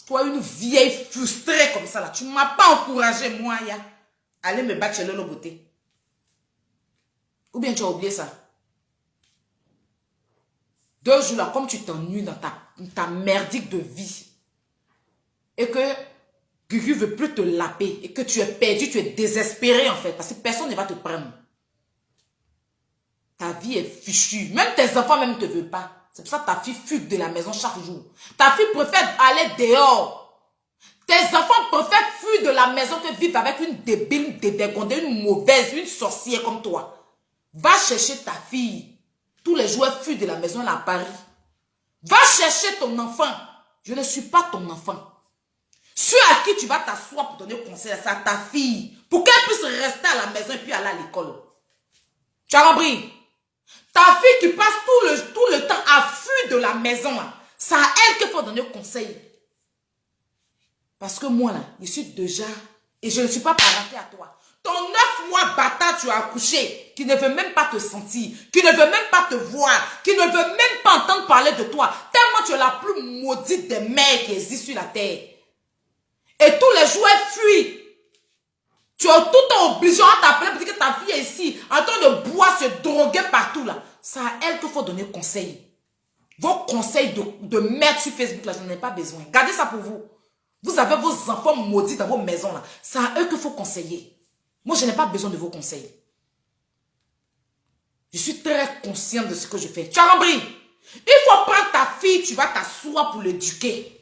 Toi, une vieille frustrée comme ça là, tu ne m'as pas encouragé, moi, à aller me battre chez Lolo Beauté. Ou bien tu as oublié ça? 2 jours là, comme tu t'ennuies dans ta merdique de vie, et que Gugu veut plus te laper, et que tu es perdu, tu es désespéré en fait, parce que personne ne va te prendre. Ta vie est fichue. Même tes enfants même ne te veulent pas. C'est pour ça que ta fille fugue de la maison chaque jour. Ta fille préfère aller dehors. Tes enfants préfèrent fuir de la maison que vivre avec une débile, une dévergondée, une mauvaise, une sorcière comme toi. Va chercher ta fille. Tous les jours, elle fuit de la maison là à Paris. Va chercher ton enfant. Je ne suis pas ton enfant. Ceux à qui tu vas t'asseoir pour donner conseil, c'est à ta fille. Pour qu'elle puisse rester à la maison et puis aller à l'école. Tu as compris? Ta fille qui passe tout le temps à fuir de la maison, c'est à elle qu'il faut donner conseil. Parce que moi, là, je suis déjà... Et je ne suis pas parentée à toi. Ton 9 mois bâtard, tu as accouché, qui ne veut même pas te sentir, qui ne veut même pas te voir, qui ne veut même pas entendre parler de toi. Tellement tu es la plus maudite des mères qui existent sur la terre. Et tous les jours, elle fuit. Tu es tout le temps obligé à t'appeler pour dire que ta fille est ici, en train de boire, se droguer partout là. C'est à elle qu'il faut donner conseil. Vos conseils de merde sur Facebook là, je n'en ai pas besoin. Gardez ça pour vous. Vous avez vos enfants maudits dans vos maisons là. C'est à eux qu'il faut conseiller. Moi, je n'ai pas besoin de vos conseils. Je suis très consciente de ce que je fais. Tu as compris? Il faut prendre ta fille, tu vas t'asseoir pour l'éduquer.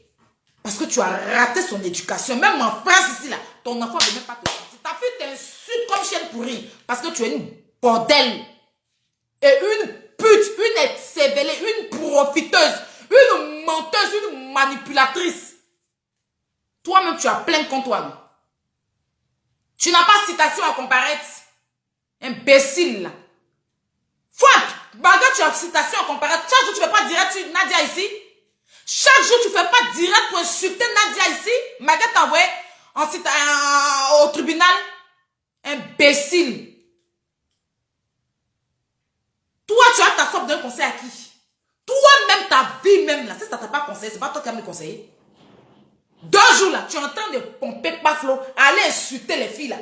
Parce que tu as raté son éducation. Même en France ici, là, ton enfant ne veut même pas te sentir. Ta fille t'insulte comme chienne pourrie. Parce que tu es une bordelle. Et une pute, une excévélée, une profiteuse, une menteuse, une manipulatrice. Toi-même, tu as plein contre toi. Tu n'as pas citation à comparaître. Imbécile, là. Fouad, malgré tu as citation à comparaître. Chaque jour, tu ne fais pas direct sur Nadia ici. Chaque jour, tu ne fais pas direct pour insulter Nadia ici. Malgré t'envoyer au tribunal. Imbécile. Toi, tu as ta sorte d'un conseil à qui? Toi-même, ta vie même, là. Si ça ne t'a pas conseillé, c'est pas toi qui vas me conseiller. 2 jours là, tu es en train de pomper Paflo, aller insulter les filles là.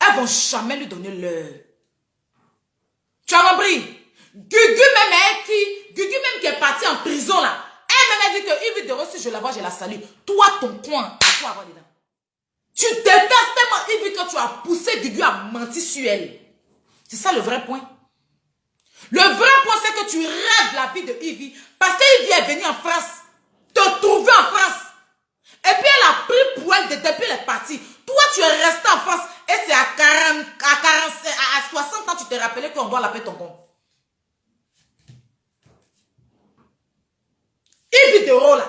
Elles vont jamais lui donner l'heure. Tu as compris? Gugu même qui est parti en prison là. Elle même a dit que Yves de si je la vois, je la salue. Toi, ton coin, à toi avoir dedans. Tu détestes tellement Yves que tu as poussé Gugu à mentir sur elle. C'est ça le vrai point. Le vrai point, c'est que tu rêves la vie de Yves parce que Yves est venu en France, te trouver en France. Et puis elle a pris pour elle depuis elle est partie. Toi, tu es resté en France et c'est à 60 ans, tu te rappelais qu'on doit l'appeler ton compte. Yves Dero là,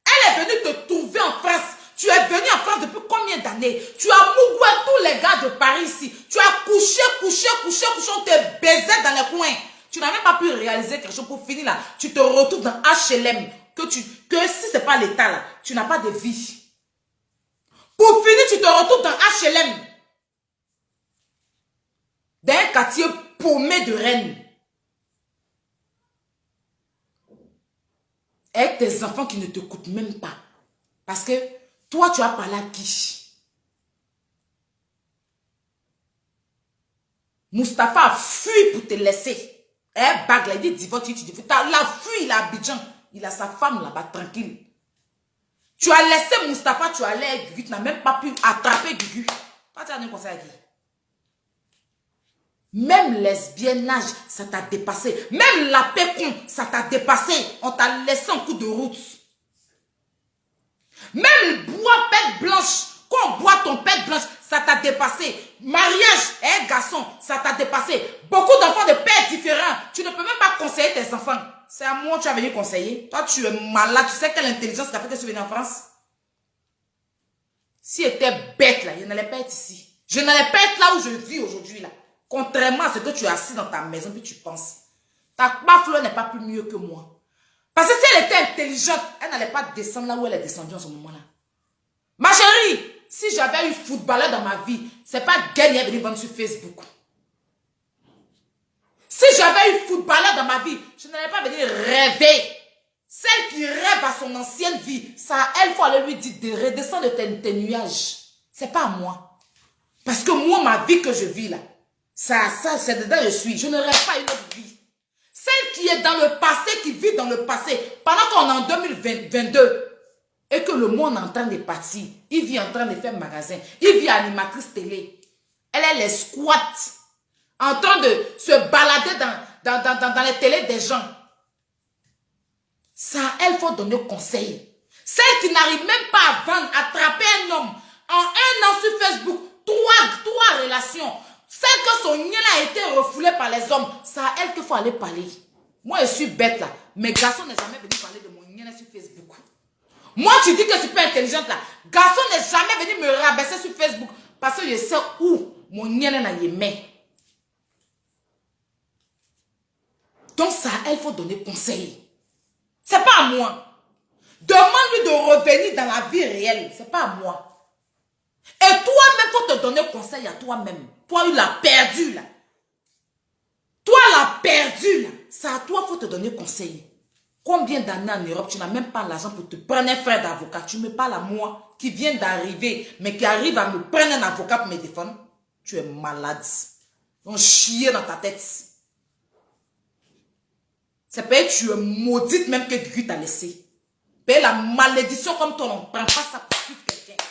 elle est venue te trouver en France. Tu es venu en France depuis combien d'années? Tu as mougoué tous les gars de Paris ici. Tu as couché, on te baisait dans les coins. Tu n'as même pas pu réaliser quelque chose pour finir là. Tu te retrouves dans HLM. Que si ce n'est pas l'État là, tu n'as pas de vie. Pour finir, tu te retrouves dans HLM. Dans un quartier paumé de Rennes. Avec tes enfants qui ne te coûtent même pas. Parce que toi, tu as parlé à qui? Mustapha a fui pour te laisser. Eh, bague là, il dit divorce, tu la fuis, il a Abidjan. Il a sa femme là-bas, tranquille. Tu as laissé Mustapha, tu allais avec Gugu, tu n'as même pas pu attraper Gugu. Toi, tu as donné conseil à qui? Même lesbiennage, ça t'a dépassé. Même la pécon, ça t'a dépassé. On t'a laissé en coup de route. Même bois pète blanche, quand on boit ton pète blanche, ça t'a dépassé. Mariage, garçon, ça t'a dépassé. Beaucoup d'enfants de pères différents. Tu ne peux même pas conseiller tes enfants. C'est à moi que tu as venu conseiller. Toi, tu es malade. Tu sais quelle intelligence t'a fait que tu es venu en France? Si j'étais bête là, je n'allais pas être ici. Je n'allais pas être là où je vis aujourd'hui là. Contrairement à ce que tu es assis dans ta maison puis tu penses. Ta bafle n'est pas plus mieux que moi. Parce que si elle était intelligente, elle n'allait pas descendre là où elle est descendue en ce moment-là. Ma chérie, si j'avais eu footballeur dans ma vie, c'est pas Gagné à venir vendre sur Facebook. Si j'avais eu footballeur dans ma vie, je n'allais pas venir rêver. Celle qui rêve à son ancienne vie, ça, elle, faut aller lui dire de redescendre de tes nuages. C'est pas à moi. Parce que moi, ma vie que je vis là, ça, c'est dedans je suis. Je ne rêve pas une autre vie. Celle qui est dans le passé, qui vit dans le passé, pendant qu'on est en 2022 et que le monde est en train de partir, il vit en train de faire magasin, il vit animatrice télé. Elle est les squats, en train de se balader dans les télés des gens. Ça, elle faut donner conseil. Celle qui n'arrive même pas à vendre, attraper un homme en 1 an sur Facebook, trois relations. Celle que son nien a été refoulé par les hommes, c'est à elle qu'il faut aller parler. Moi, je suis bête là. Mes garçons n'est jamais venu parler de mon nien sur Facebook. Moi, tu dis que je suis pas intelligente là. Garçon n'est jamais venu me rabaisser sur Facebook parce que je sais où mon nien a aimé. Donc ça, elle faut donner conseil. C'est pas à moi. Demande-lui de revenir dans la vie réelle. C'est pas à moi. Et toi-même, faut te donner conseil à toi-même. Toi, il l'a perdu là. Toi, l'a perdu là. C'est à toi, faut te donner conseil. Combien d'années en Europe, tu n'as même pas l'argent pour te prendre un frère d'avocat. Tu me parles à moi, qui vient d'arriver, mais qui arrive à me prendre un avocat pour me défendre. Tu es malade. Ils vont chier dans ta tête. C'est parce que tu es maudite même que Gugu t'a laissé. Mais la malédiction comme toi, on ne prend pas ça pour quelqu'un.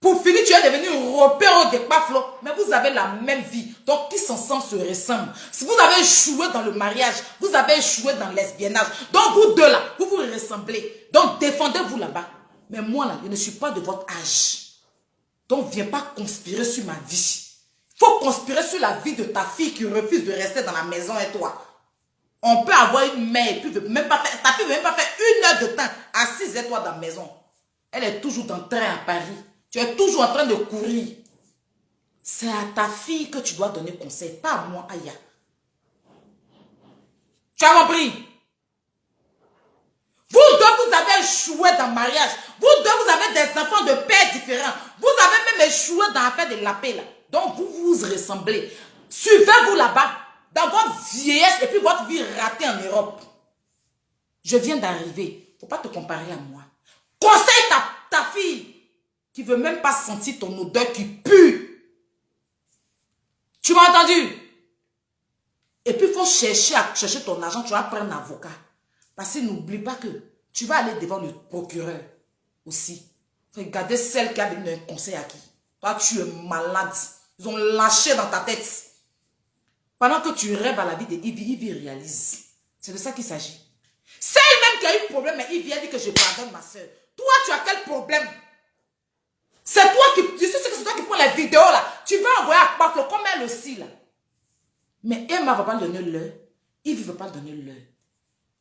Pour finir, tu es devenu repère des paflos, mais vous avez la même vie. Donc, qui s'ensemble se ressemble. Si vous avez échoué dans le mariage, vous avez échoué dans l'espionnage. Donc, vous deux là, vous vous ressemblez. Donc, défendez-vous là-bas. Mais moi là, je ne suis pas de votre âge. Donc, viens pas conspirer sur ma vie. Il faut conspirer sur la vie de ta fille qui refuse de rester dans la maison et toi. On peut avoir une mère et puis même pas faire, ta fille ne veut même pas faire 1 heure de temps assise et toi dans la maison. Elle est toujours dans le train à Paris. Tu es toujours en train de courir. C'est à ta fille que tu dois donner conseil, pas à moi, Aya. Tu as compris? Vous deux, vous avez échoué dans le mariage. Vous deux, vous avez des enfants de pères différents. Vous avez même échoué dans l'affaire de la paix là. Donc, vous vous ressemblez. Suivez-vous là-bas. Dans votre vieillesse et puis votre vie ratée en Europe. Je viens d'arriver. Il ne faut pas te comparer à moi. Conseille ta fille qui ne veut même pas sentir ton odeur qui pue. Tu m'as entendu? Et puis il faut chercher ton argent. Tu vas prendre un avocat. Parce que n'oublie pas que tu vas aller devant le procureur aussi. Regardez celle qui a donné un conseil à qui. Toi, tu es malade. Ils ont lâché dans ta tête. Pendant que tu rêves à la vie de Ivy réalise. C'est de ça qu'il s'agit. Celle même qui a eu problème, mais Ivy a dit que je pardonne ma soeur. Toi, tu as quel problème? C'est toi qui... Je sais que c'est toi qui prends les vidéos là. Tu vas envoyer à Paflo comme elle aussi là. Mais Emma ne va pas donner l'heure. Ivy ne veut pas donner l'heure.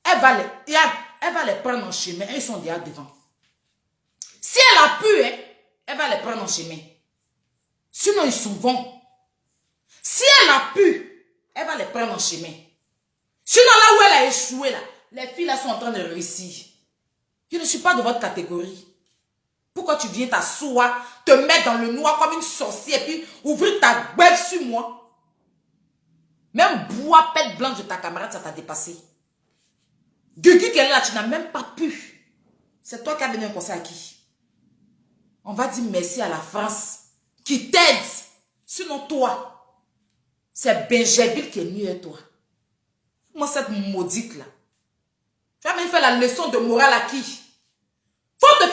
Elle va les prendre en chemin. Ils sont déjà devant. Si elle a pu, hein, elle va les prendre en chemin. Sinon, ils sont bons. Si elle a pu, elle va les prendre en chemin. Sinon, là où elle a échoué, là, les filles là sont en train de réussir. Je ne suis pas de votre catégorie. Pourquoi tu viens t'asseoir, te mettre dans le noir comme une sorcière, et puis ouvrir ta gueule sur moi? Même bois pète blanche de ta camarade, ça t'a dépassé. Gugu qu'elle est là, tu n'as même pas pu. C'est toi qui as donné un conseil à qui? On va dire merci à la France qui t'aide. Sinon toi, c'est Benjerville qui est mieux que toi. Moi, cette maudite là. Tu vas même faire la leçon de morale à qui? Faut te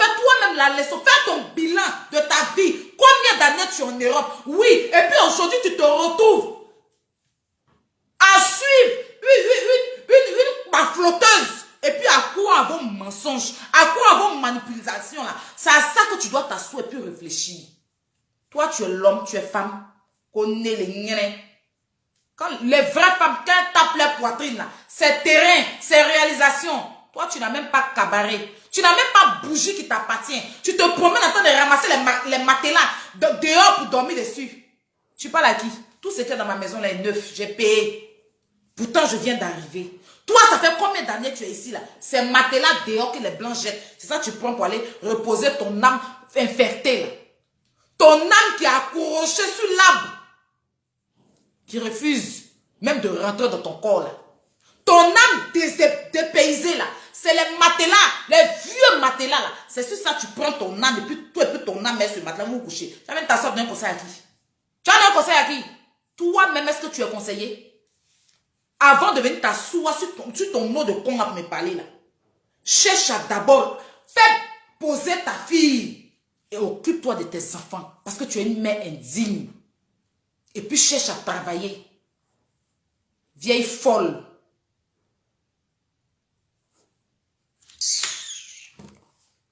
la leçon. Fais ton bilan de ta vie. Combien d'années tu es en Europe? Oui. Et puis aujourd'hui, tu te retrouves à suivre une flotteuse. Et puis à quoi à vos mensonges? À quoi à vos manipulations là? C'est à ça que tu dois t'asseoir et puis réfléchir. Toi, tu es l'homme, tu es femme. Connais les niens. Quand les vraies femmes, quand elles tapent leur poitrine là, c'est terrain, c'est réalisation. Toi, tu n'as même pas cabaret. Tu n'as même pas bougie qui t'appartient. Tu te promènes en train de ramasser les matelas dehors pour dormir dessus. Tu parles à qui? Tout ce qui est dans ma maison là est neuf. J'ai payé. Pourtant, je viens d'arriver. Toi, ça fait combien d'années tu es ici là? C'est matelas dehors que les blancs jettent. C'est ça que tu prends pour aller reposer ton âme infertile là. Ton âme qui est accrochée sur l'arbre. Qui refuse même de rentrer dans ton corps là. Ton âme dépaysée là. C'est les matelas, les vieux matelas là. C'est sur ça que tu prends ton âme et puis toi et puis ton âme est sur le matelas, vous vous couchez. Tu as même t'asseoir d'un conseil à qui? Tu as un conseil à qui? Toi-même, est-ce que tu es conseillé? Avant de venir t'asseoir sur ton nom de con à me parler là. Cherche à d'abord, fais poser ta fille et occupe-toi de tes enfants parce que tu es une mère indigne. Et puis cherche à travailler. Vieille folle.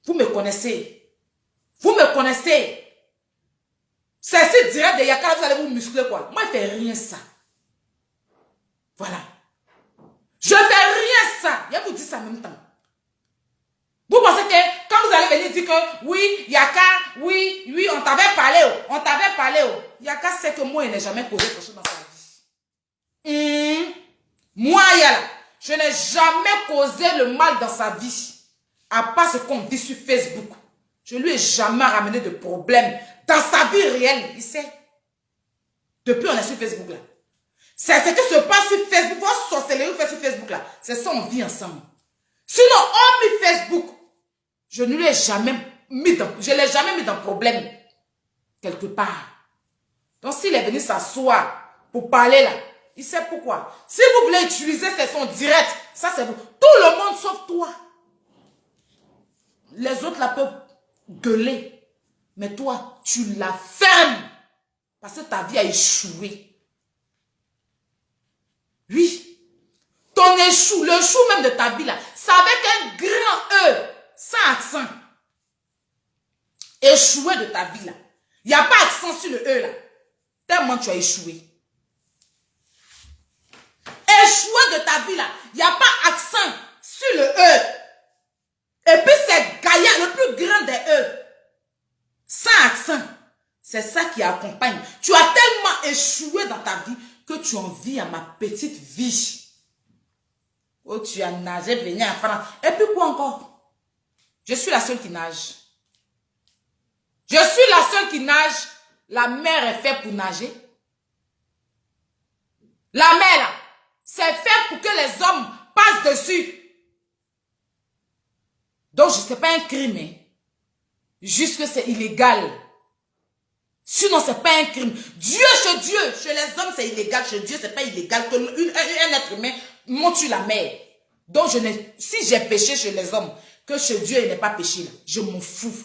Vous me connaissez. Vous me connaissez. C'est si direct de Yakara, vous allez vous muscler quoi. Moi, je ne fais rien ça. Voilà. Je ne fais rien ça. Je vous dis ça en même temps. Vous pensez que quand vous allez venir dire que oui, Yaka, oui, on t'avait parlé, on t'avait parlé. Yaka sait que moi, il n'est jamais causé quelque chose dans sa vie. Moi, Yala, je n'ai jamais causé le mal dans sa vie. À part ce qu'on dit sur Facebook. Je lui ai jamais ramené de problème dans sa vie réelle. Il sait. Depuis on est sur Facebook là. C'est ce qui se passe sur Facebook. Votre sorcellerie fait sur Facebook là. C'est ça on vit ensemble. Sinon, hormis Facebook, je ne l'ai jamais mis dans problème. Quelque part. Donc s'il est venu s'asseoir pour parler là, il sait pourquoi. Si vous voulez utiliser ces sons directs, ça c'est vous. Tout le monde sauf toi. Les autres là peuvent gueuler. Mais toi, tu la fermes. Parce que ta vie a échoué. Oui. Ton échou, le chou même de ta vie là, c'est avec un grand E, sans accent. Échoué de ta vie là. Il n'y a pas accent sur le E là. Tellement tu as échoué. Échoué de ta vie là. Il n'y a pas accent sur le E. Et puis c'est Gaïa, le plus grand des E. Sans accent. C'est ça qui accompagne. Tu as tellement échoué dans ta vie que tu en vis à ma petite vie. Oh, tu as nagé, venu en France. Et puis quoi encore? Je suis la seule qui nage. Je suis la seule qui nage. La mer est faite pour nager. La mer, là, c'est fait pour que les hommes passent dessus. Donc, je ne sais pas un crime. Hein. Juste que c'est illégal. Sinon, ce n'est pas un crime. Dieu, chez les hommes, c'est illégal. Chez Dieu, ce n'est pas illégal que un être humain monte sur la mer. Donc, si j'ai péché chez les hommes, que chez Dieu, il n'est pas péché, là, je m'en fous.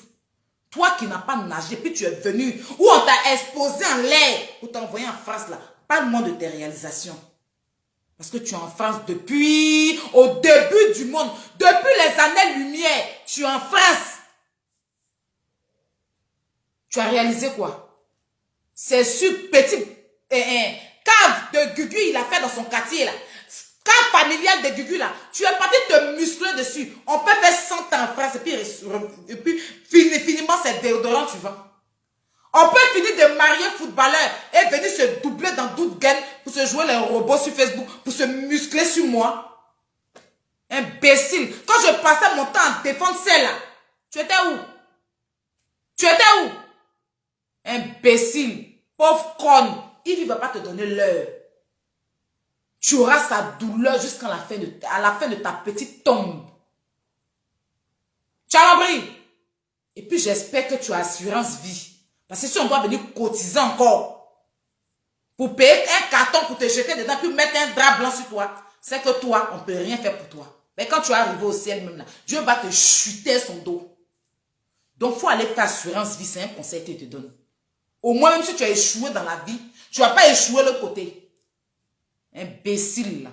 Toi qui n'as pas nagé, puis tu es venu, ou on t'a exposé en l'air pour t'envoyer en France, là, parle-moi de tes réalisations. Parce que tu es en France depuis, au début du monde, depuis les années-lumière, tu es en France. Tu as réalisé quoi? C'est sur petit cave de Gugu, il a fait dans son quartier là. Cave familiale de Gugu là. Tu es parti te muscler dessus. On peut faire 100 ans en France et puis finiment c'est déodorant tu vends. On peut finir de marier footballeur et venir se doubler dans d'autres gaines pour se jouer les robots sur Facebook, pour se muscler sur moi. Imbécile. Quand je passais mon temps à défendre celle-là, tu étais où? Tu étais où? Imbécile. Pauvre conne. Il ne va pas te donner l'heure. Tu auras sa douleur jusqu'à la fin de ta petite tombe. Tu as compris? Et puis j'espère que tu as assurance vie. Parce que si on doit venir cotiser encore pour payer un carton pour te jeter dedans, puis mettre un drap blanc sur toi, c'est que toi, on ne peut rien faire pour toi. Mais quand tu es arrivé au ciel même là, Dieu va te chuter son dos. Donc, il faut aller faire assurance vie. C'est un conseil que je te donne. Au moins, même si tu as échoué dans la vie, tu ne vas pas échouer l'autre côté. Imbécile, là.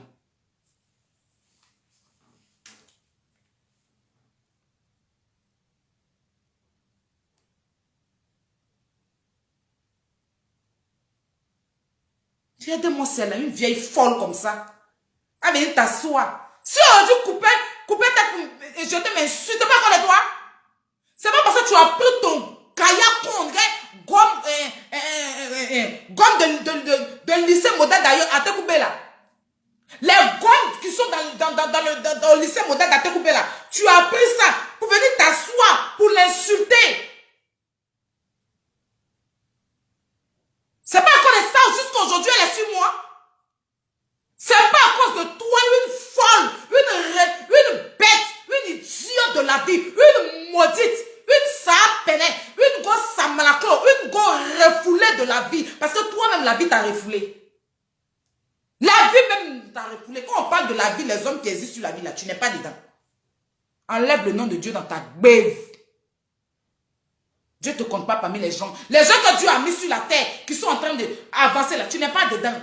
Regarde-moi celle-là, une vieille folle comme ça. Elle va venir t'asseoir. Si aujourd'hui couper ta... Je te m'insulte pas contre toi. C'est pas parce que tu as pris ton kayak gomme de lycée modèle d'ailleurs à te couper là. Les gommes qui sont dans le lycée modèle à te couper là. Tu as pris ça pour venir t'asseoir, pour l'insulter. C'est pas à cause de ça jusqu'à aujourd'hui elle est sur moi. C'est pas à cause de toi, une folle, une bête, une idiote de la vie, une maudite, une sapene, une grosse samalaclo, une grosse refoulée de la vie. Parce que toi-même, la vie t'a refoulé. La vie même t'a refoulé. Quand on parle de la vie, les hommes qui existent sur la vie, là, tu n'es pas dedans. Enlève le nom de Dieu dans ta bève. Dieu ne te compte pas parmi les gens. Les gens que Dieu a mis sur la terre, qui sont en train d'avancer là, tu n'es pas dedans.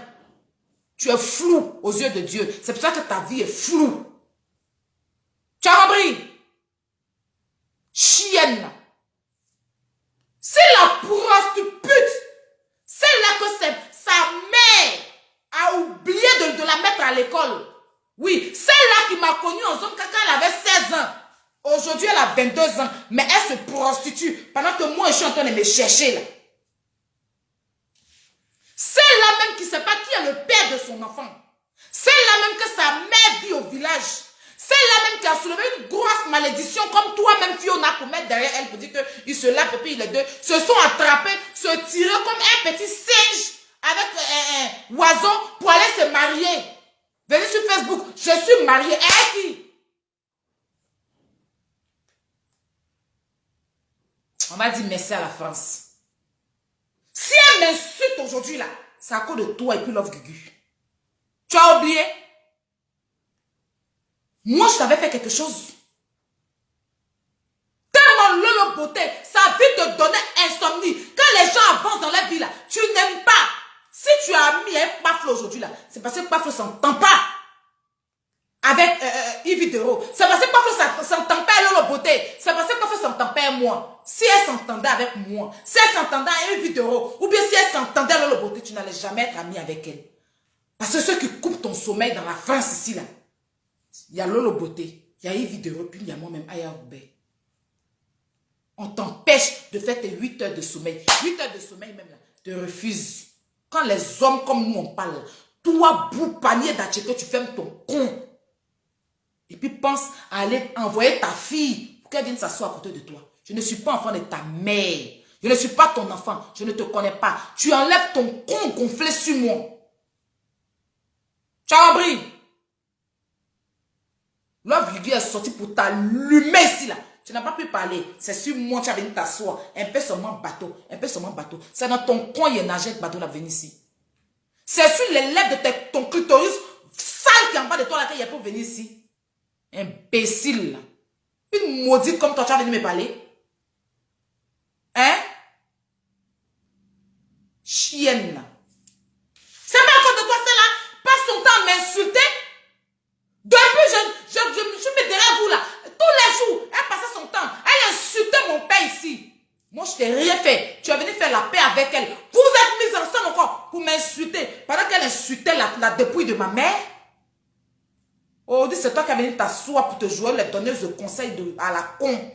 Tu es flou aux yeux de Dieu. C'est pour ça que ta vie est floue. Tu as compris? Chienne. C'est la prostitute. Celle-là que sa mère a oublié de la mettre à l'école. Oui, celle-là qui m'a connue en zone caca, elle avait 16 ans. Aujourd'hui, elle a 22 ans. Mais elle se prostitue pendant que moi, je suis en train de me chercher là. Celle-là même qui ne sait pas qui est le père de son enfant. Celle-là même que sa mère vit au village. Celle-là même qui a soulevé une grosse malédiction comme toi-même Fiona pour mettre derrière elle pour dire qu'ils se lavent et puis les deux se sont attrapés, se tiraient comme un petit singe avec un oiseau pour aller se marier. Venez sur Facebook, je suis mariée. Et qui? On va dire merci à la France. Si elle m'insulte aujourd'hui là, c'est à cause de toi et puis Love Gugu. Tu as oublié? Moi, je t'avais fait quelque chose. Tellement le beauté, ça a vite te donner insomnie. Quand les gens avancent dans la vie là, tu n'aimes pas. Si tu as mis un pafle aujourd'hui là, c'est parce que pafle s'entend pas avec Yves Dero. C'est parce que pafle s'entend pas avec le beauté. C'est parce que pafle s'entend pas avec moi. Si elle s'entendait avec moi, si elle s'entendait avec Yves Dero, ou bien si elle s'entendait avec le beauté, tu n'allais jamais être ami avec elle. Parce que ceux qui coupent ton sommeil dans la France ici là, il y a Lolo Beauté, il y a Yves Dero, puis il y a moi-même, Aya Oubé. On t'empêche de faire tes 8 heures de sommeil. 8 heures de sommeil même là, te refuse. Quand les hommes comme nous on parle, toi, bout panier d'attiquer, tu fermes ton con. Et puis pense à aller envoyer ta fille pour qu'elle vienne s'asseoir à côté de toi. Je ne suis pas enfant de ta mère. Je ne suis pas ton enfant. Je ne te connais pas. Tu enlèves ton con gonflé sur moi. Tu as compris? Love Gugu est sorti pour t'allumer ici là. Tu n'as pas pu parler. C'est sur moi tu as venu t'asseoir. Un peu seulement bateau. Un peu seulement bateau. C'est dans ton coin il y a nagé avec bateau là venir ici. C'est sur les lèvres de ton clitoris sale qui est en bas de toi là qu'il y a pour venir ici. Imbécile là. Une maudite comme toi tu as venu me parler. Hein? Chienne là. C'est pas à cause de toi celle-là. Passe son temps à m'insulter. Depuis, je me derrière vous là. Tous les jours, elle passait son temps. Elle insultait mon père ici. Moi, je t'ai rien fait. Tu es venu faire la paix avec elle. Vous êtes mis ensemble encore pour m'insulter. Pendant qu'elle insultait la dépouille de ma mère. Aujourd'hui, c'est toi qui es venu t'asseoir pour te jouer les donneuses de conseils à la con.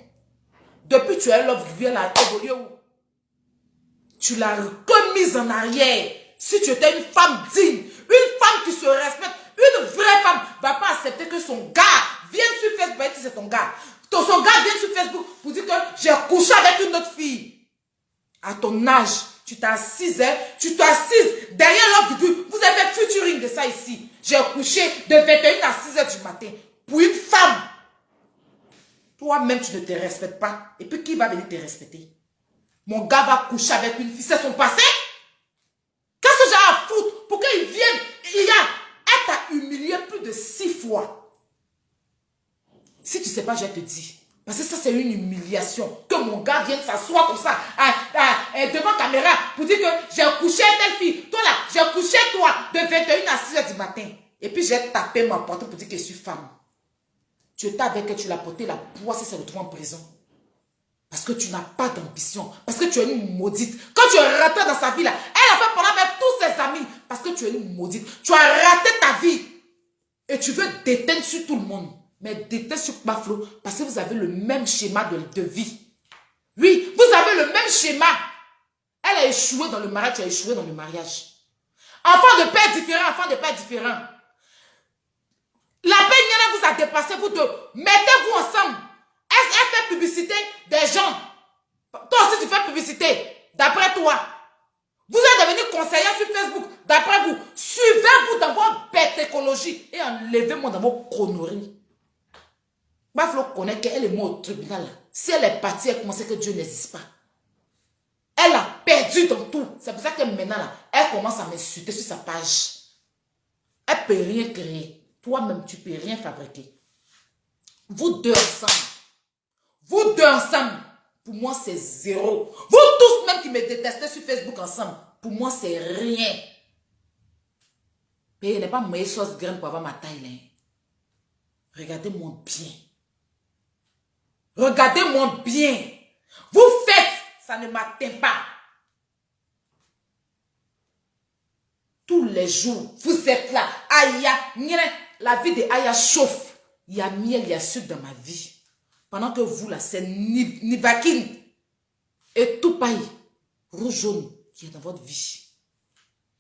Depuis, tu es Love Gugu, elle a évolué où? Tu l'as remise en arrière. Si tu étais une femme digne, une femme qui se respecte, une vraie femme ne va pas accepter que son gars vienne sur Facebook, si c'est ton gars. Son gars vient sur Facebook pour dire que j'ai couché avec une autre fille. À ton âge, tu t'assises derrière Love Gugu. Vous avez fait featuring de ça ici. J'ai couché de 21 à 6 h du matin pour une femme. Toi-même, tu ne te respectes pas. Et puis, qui va venir te respecter? Mon gars va coucher avec une fille. C'est son passé? Qu'est-ce que j'ai à foutre pour qu'il vienne? Elle t'a humilié plus de 6 fois. Si tu ne sais pas, je vais te dire. Parce que ça, c'est une humiliation. Que mon gars vienne s'asseoir comme ça, devant caméra, pour dire que j'ai couché telle fille. Toi là, j'ai couché toi, de 21 à 6 heures du matin. Et puis j'ai tapé ma porte pour dire que je suis femme. Tu étais avec elle, tu l'as porté la poisse et s'est retrouvée en prison. Parce que tu n'as pas d'ambition. Parce que tu es une maudite. Quand tu es raté dans sa vie là, elle a fait parler avec tous ses amis. Parce que tu es une maudite. Tu as raté ta vie. Et tu veux déteindre sur tout le monde. Mais déteindre sur Baflo. Parce que vous avez le même schéma de vie. Oui, vous avez le même schéma. Elle a échoué dans le mariage, tu as échoué dans le mariage. Enfant de père différent, enfant de père différent. La peine vous a dépassé, vous deux. Mettez-vous ensemble. Elle fait publicité des gens. Toi aussi, tu fais publicité. D'après toi. Vous êtes devenu conseiller sur Facebook. D'après vous. Suivez-vous dans vos bêtes écologiques. Et enlevez-moi dans vos conneries. Baflo connaît qu'elle est morte au tribunal. Si elle est partie, elle commence que Dieu n'existe pas. Elle a perdu dans tout. C'est pour ça que maintenant, là, elle commence à m'insulter sur sa page. Elle ne peut rien créer. Toi-même, tu ne peux rien fabriquer. Vous deux ensemble. Vous deux ensemble. Pour moi, c'est zéro. Vous tous même qui me détestez sur Facebook ensemble. Pour moi, c'est rien. Mais il n'est pas meilleure sauce graine pour avoir ma taille. Là. Regardez-moi bien. Regardez-moi bien. Vous faites, ça ne m'atteint pas. Tous les jours, vous êtes là. Aya, la vie de Aya chauffe. Il y a miel, il y a sucre dans ma vie. Pendant que vous, là, c'est Nivakine et tout paille rouge jaune qui est dans votre vie.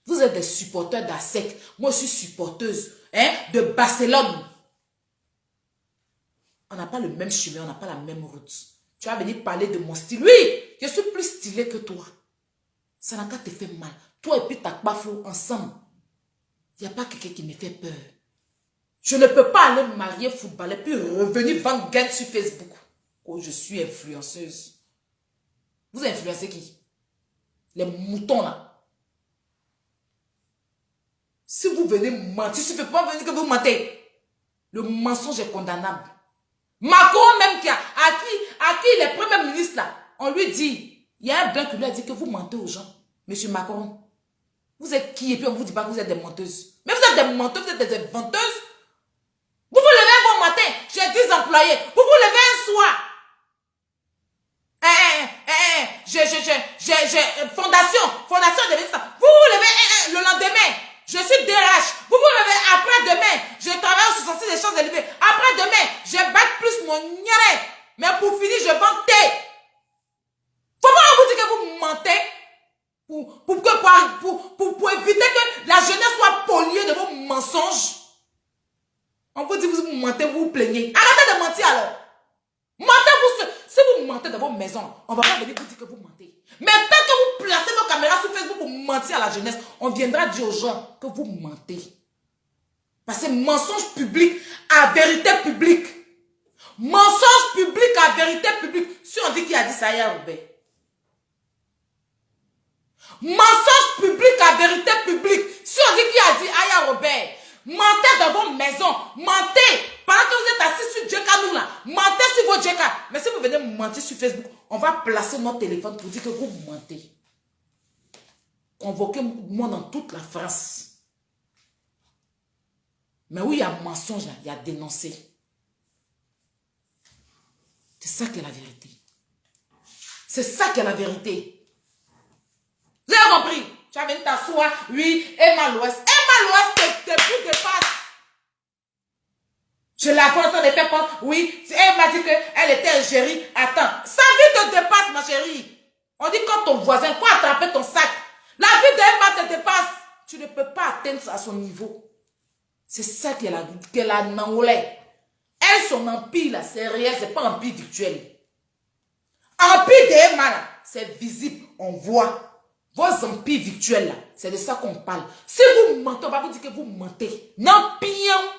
Vous êtes des supporters d'ASEC. Moi, je suis supporteuse de Barcelone. On n'a pas le même chemin, on n'a pas la même route. Tu vas venir parler de mon style. Oui, je suis plus stylé que toi. Ça n'a qu'à te faire mal. Toi et puis ta bafou ensemble. Il n'y a pas quelqu'un qui me fait peur. Je ne peux pas aller me marier footballer puis revenir vendre gain sur Facebook. Oh, je suis influenceuse. Vous influencez qui? Les moutons là. Si vous venez mentir, il ne faut pas venir que vous mentez. Le mensonge est condamnable. Macron même à qui les premiers ministres là, on lui dit, il y a un blanc qui lui a dit que vous mentez aux gens. Monsieur Macron, vous êtes qui? Et puis on vous dit pas que vous êtes des menteuses. Mais vous êtes des menteuses, vous êtes des inventeuses. Vous vous levez un bon matin, j'ai 10 employés. Vous vous levez un soir. Fondation de ça. Vous vous levez le lendemain. Je suis DRH. Vous vous levez après-demain. Je travaille au 66 des champs élevés. Après-demain, je batte plus mon nyaré. Mais pour finir, je vends thé. Faut pas vous dire que vous mentez. Pour éviter que la jeunesse soit polluée de vos mensonges. On vous dit que vous mentez, vous vous plaignez. Arrêtez de mentir alors. Mentez-vous. Si vous mentez dans vos maisons, on ne va pas venir vous dire que vous mentez. Mais tant que vous placez nos caméras sur Facebook pour mentir à la jeunesse, on viendra dire aux gens que vous mentez. Parce que mensonge public à vérité publique. Mensonge public à vérité publique. Si on dit qui a dit ça, Aya Robert. Mensonge public à vérité publique. Si on dit qui a dit Aya Robert. Mentez dans vos maisons. Mentez. Pendant que vous êtes assis sur Djeka, nous là. Mentez sur vos Djeka. Mais si vous venez mentir sur Facebook, on va placer notre téléphone pour dire que vous mentez. Convoquez-moi dans toute la France. Mais oui, il y a mensonge là. Il y a dénoncé. C'est ça qui est la vérité. C'est ça qui est la vérité. Vous avez compris? Tu as venu t'asseoir, oui, Emma l'Ouest. Emma l'Ouest, t'es plus de passe. Je la vois en train de faire prendre, oui, elle m'a dit qu'elle était Algérie. Attends, sa vie te dépasse, ma chérie. On dit quand ton voisin, faut attraper ton sac. La vie d'Emma te dépasse. Tu ne peux pas atteindre à son niveau. C'est ça qu'elle a nangoulé. Elle, son empire, là, c'est réel, c'est pas un empire virtuel. Empire d'Emma, là, c'est visible, on voit. Vos empires virtuels, là, c'est de ça qu'on parle. Si vous mentez, on va vous dire que vous mentez. Non, pion.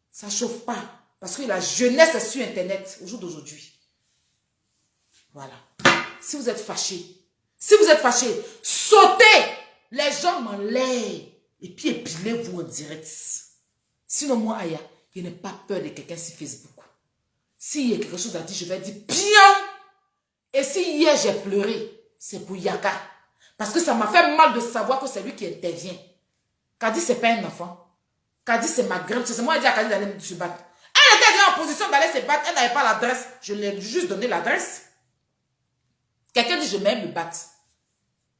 Ça ne chauffe pas. Parce que la jeunesse est sur Internet au jour d'aujourd'hui. Voilà. Si vous êtes fâché, sautez les gens m'enlèvent et puis épilez-vous en direct. Sinon, moi, Aya, je n'ai pas peur de quelqu'un sur Facebook. S'il y a quelque chose à dire, je vais dire pion. Et si hier j'ai pleuré, c'est pour Yaka. Parce que ça m'a fait mal de savoir que c'est lui qui intervient. Kadi, c'est pas un enfant. Kadi, c'est ma grande. C'est moi qui ai dit à Kadi d'aller se battre. Elle était déjà en position d'aller se battre. Elle n'avait pas l'adresse. Je lui ai juste donné l'adresse. Quelqu'un dit je m'aime me battre.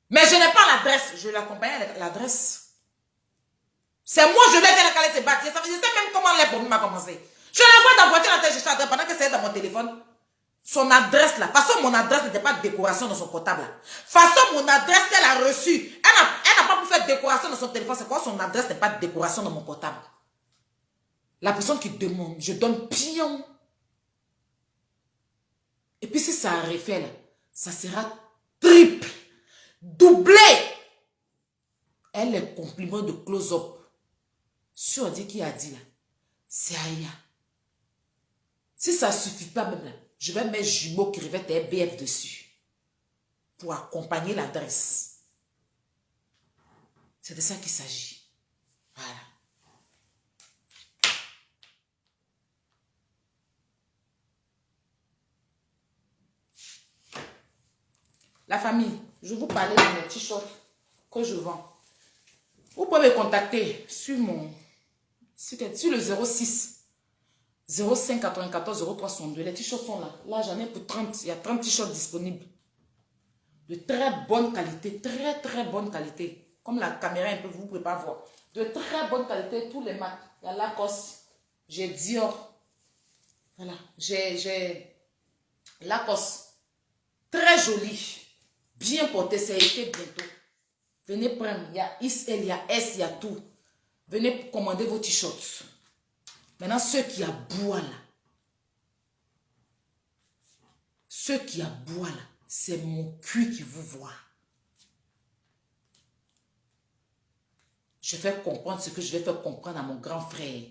Mais je n'ai pas l'adresse. Je l'accompagne avec l'adresse. C'est moi, je l'ai dit à aller se battre. Je sais même comment les problèmes ont commencé. Je la vois dans la voiture, elle cherché l'adresse pendant que c'est dans mon téléphone. Son adresse là. De toute façon, mon adresse n'était pas de décoration dans son portable là. De toute façon, mon adresse qu'elle a reçue, elle n'a pas pu faire décoration dans son téléphone. C'est quoi son adresse n'est pas de décoration dans mon portable? La personne qui demande, je donne pion. Et puis si ça a refait là, ça sera triple, doublé. Elle est compliment de close-up. Si on dit qui a dit là, c'est Aya. Si ça ne suffit pas même là, je vais mettre jumeaux qui revêtent un BF dessus pour accompagner l'adresse. C'est de ça qu'il s'agit. Voilà. La famille, je vous parlais de mes t-shirts que je vends. Vous pouvez me contacter sur le 06 05 94 03 62. Les t-shirts sont là. Là, j'en ai pour 30. Il y a 30 t-shirts disponibles. De très bonne qualité. Très, très bonne qualité. Comme la caméra, un peu, vous ne pouvez pas voir. De très bonne qualité. Tous les marques. Il y a Lacoste. J'ai Dior. Voilà. J'ai Lacoste. Très joli. Bien porté. C'est été bientôt. Venez prendre. Il y a XL, il y a S, il y a tout. Venez commander vos t-shirts. Maintenant, ceux qui aboient là, c'est mon cul qui vous voit. Je vais comprendre ce que je vais faire comprendre à mon grand frère.